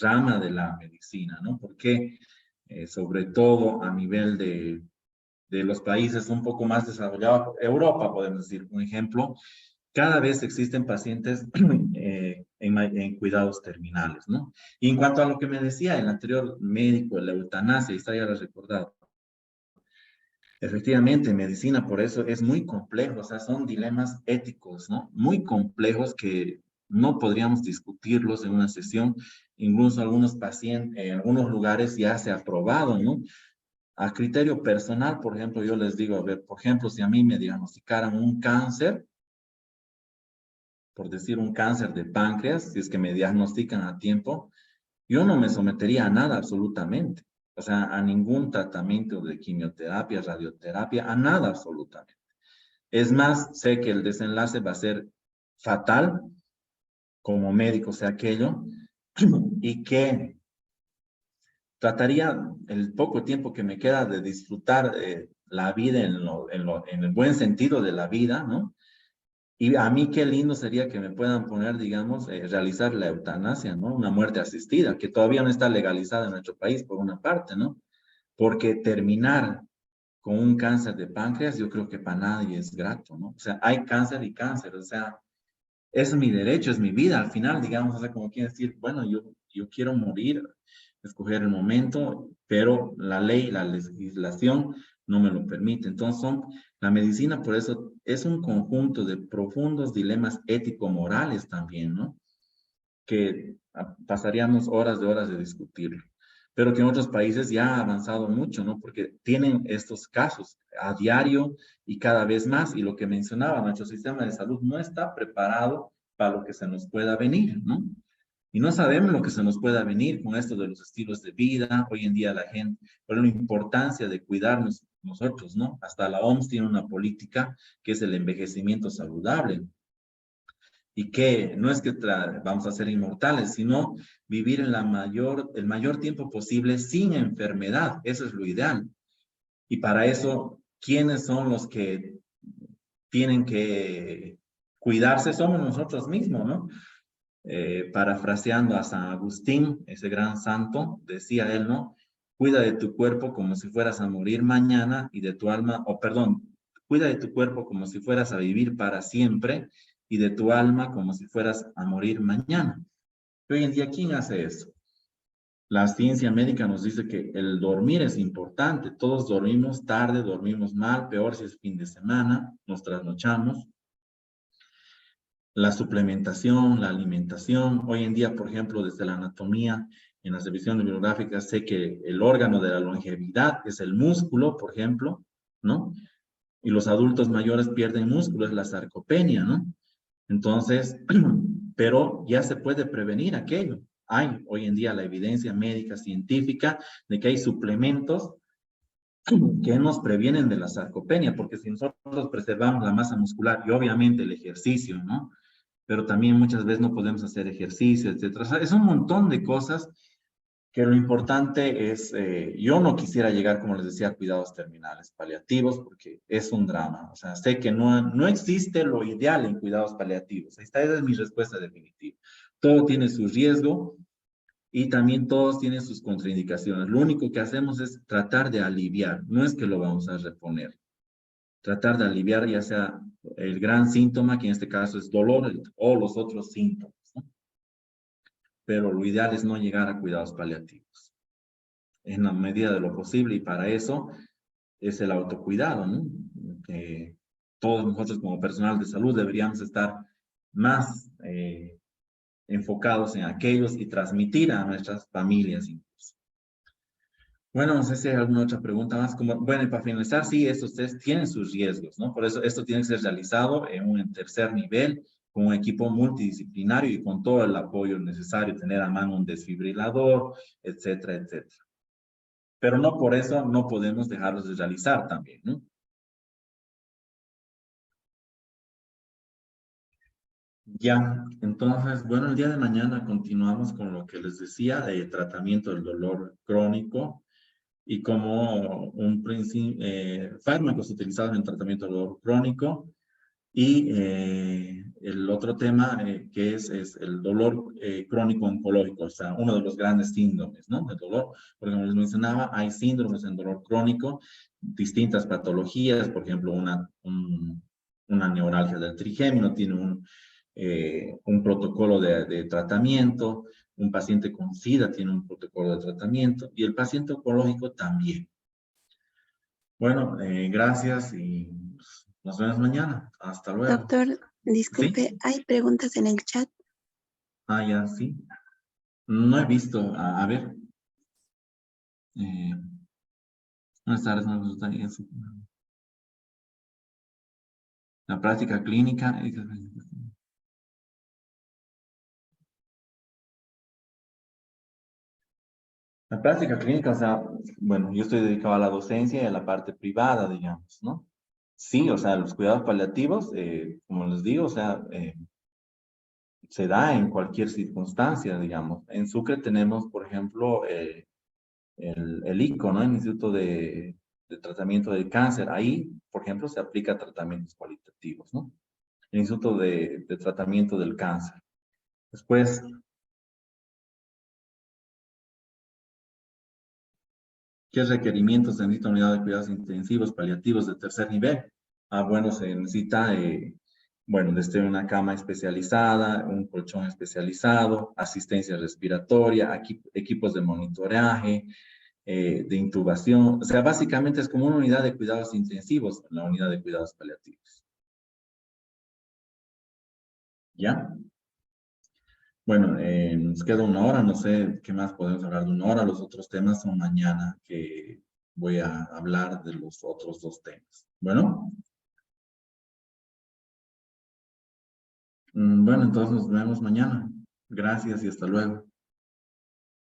Speaker 3: rama de la medicina, ¿no? Porque sobre todo a nivel de los países un poco más desarrollados, Europa, podemos decir, un ejemplo, cada vez existen pacientes en cuidados terminales, ¿no? Y en cuanto a lo que me decía el anterior médico, la eutanasia, y está ya lo recordado, efectivamente, medicina por eso es muy complejo, o sea, son dilemas éticos, ¿no? Muy complejos que no podríamos discutirlos en una sesión, incluso algunos pacientes, en algunos lugares ya se ha probado, ¿no? A criterio personal, por ejemplo, yo les digo, a ver, por ejemplo, si a mí me diagnosticaran un cáncer, por decir un cáncer de páncreas, si es que me diagnostican a tiempo, yo no me sometería a nada absolutamente. O sea, a ningún tratamiento de quimioterapia, radioterapia, a nada absolutamente. Es más, sé que el desenlace va a ser fatal, como médico sé aquello, y que trataría el poco tiempo que me queda de disfrutar la vida en el buen sentido de la vida, ¿no? Y a mí qué lindo sería que me puedan poner, digamos, realizar la eutanasia, ¿no? Una muerte asistida, que todavía no está legalizada en nuestro país, por una parte, ¿no? Porque terminar con un cáncer de páncreas, yo creo que para nadie es grato, ¿no? O sea, hay cáncer y cáncer, o sea, es mi derecho, es mi vida, al final, digamos, o sea, como quiere decir, bueno, yo quiero morir, escoger el momento, pero la ley, la legislación no me lo permite. Entonces, la medicina, por eso, es un conjunto de profundos dilemas ético-morales también, ¿no? Que pasaríamos horas de horas de discutirlo, pero que en otros países ya ha avanzado mucho, ¿no? Porque tienen estos casos a diario y cada vez más, y lo que mencionaba, nuestro sistema de salud no está preparado para lo que se nos pueda venir, ¿no? Y no sabemos lo que se nos pueda venir con esto de los estilos de vida. Hoy en día la gente, por la importancia de cuidarnos nosotros, ¿no? Hasta la OMS tiene una política que es el envejecimiento saludable. Y que no es que vamos a ser inmortales, sino vivir en el mayor tiempo posible sin enfermedad. Eso es lo ideal. Y para eso, ¿quiénes son los que tienen que cuidarse? Somos nosotros mismos, ¿no? Parafraseando a San Agustín, ese gran santo, decía él, ¿no? Cuida de tu cuerpo como si fueras a morir mañana y de tu alma, cuida de tu cuerpo como si fueras a vivir para siempre y de tu alma como si fueras a morir mañana. Y hoy en día, ¿quién hace eso? La ciencia médica nos dice que el dormir es importante. Todos dormimos tarde, dormimos mal, peor si es fin de semana, nos trasnochamos. La suplementación, la alimentación. Hoy en día, por ejemplo, desde la anatomía, en las revisiones bibliográficas, sé que el órgano de la longevidad es el músculo, por ejemplo, ¿no? Y los adultos mayores pierden músculo, es la sarcopenia, ¿no? Entonces, pero ya se puede prevenir aquello. Hay hoy en día la evidencia médica científica de que hay suplementos que nos previenen de la sarcopenia, porque si nosotros preservamos la masa muscular y obviamente el ejercicio, ¿no? Pero también muchas veces no podemos hacer ejercicio, etcétera. O sea, es un montón de cosas que lo importante es, yo no quisiera llegar, como les decía, a cuidados terminales paliativos, porque es un drama. O sea, sé que no existe lo ideal en cuidados paliativos. Esa es mi respuesta definitiva. Todo tiene su riesgo y también todos tienen sus contraindicaciones. Lo único que hacemos es tratar de aliviar, no es que lo vamos a reponer. Tratar de aliviar ya sea el gran síntoma, que en este caso es dolor, o los otros síntomas, ¿no? Pero lo ideal es no llegar a cuidados paliativos, en la medida de lo posible, y para eso es el autocuidado, ¿no? Todos nosotros como personal de salud deberíamos estar más enfocados en aquellos y transmitir a nuestras familias incluso. Bueno, no sé si hay alguna otra pregunta más. Bueno, y para finalizar, sí, estos test tienen sus riesgos, ¿no? Por eso esto tiene que ser realizado en un tercer nivel, con un equipo multidisciplinario y con todo el apoyo necesario, tener a mano un desfibrilador, etcétera, etcétera. Pero no por eso no podemos dejarlos de realizar también, ¿no? Ya, entonces, bueno, el día de mañana continuamos con lo que les decía de tratamiento del dolor crónico y como fármacos utilizados en el tratamiento del dolor crónico, Y el otro tema que es el dolor crónico oncológico, o sea, uno de los grandes síndromes, ¿no? El dolor, porque como les mencionaba, hay síndromes en dolor crónico, distintas patologías, por ejemplo, una neuralgia del trigémino tiene un protocolo de tratamiento, un paciente con SIDA tiene un protocolo de tratamiento y el paciente oncológico también. Bueno, gracias y nos vemos mañana. Hasta luego.
Speaker 7: Doctor, disculpe,
Speaker 3: ¿Sí?
Speaker 7: hay preguntas en el chat.
Speaker 3: Ah, ya, sí. No he visto. A ver. Buenas tardes. La práctica clínica. La práctica clínica, o sea, bueno, yo estoy dedicado a la docencia y a la parte privada, digamos, ¿no? Sí, o sea, los cuidados paliativos, como les digo, o sea, se da en cualquier circunstancia, digamos. En Sucre tenemos, por ejemplo, el ICO, ¿no? El Instituto de Tratamiento del Cáncer. Ahí, por ejemplo, se aplica tratamientos cualitativos, ¿no? El Instituto de Tratamiento del Cáncer. Después, ¿qué requerimientos necesita una unidad de cuidados intensivos paliativos de tercer nivel? Ah, bueno, se necesita, bueno, desde una cama especializada, un colchón especializado, asistencia respiratoria, equipos de monitoreaje, de intubación. O sea, básicamente es como una unidad de cuidados intensivos, la unidad de cuidados paliativos. ¿Ya? Bueno, nos queda 1 hora, no sé qué más podemos hablar de 1 hora. Los otros temas son mañana, que voy a hablar de los otros 2 temas. Bueno. Bueno, entonces nos vemos mañana. Gracias y hasta luego.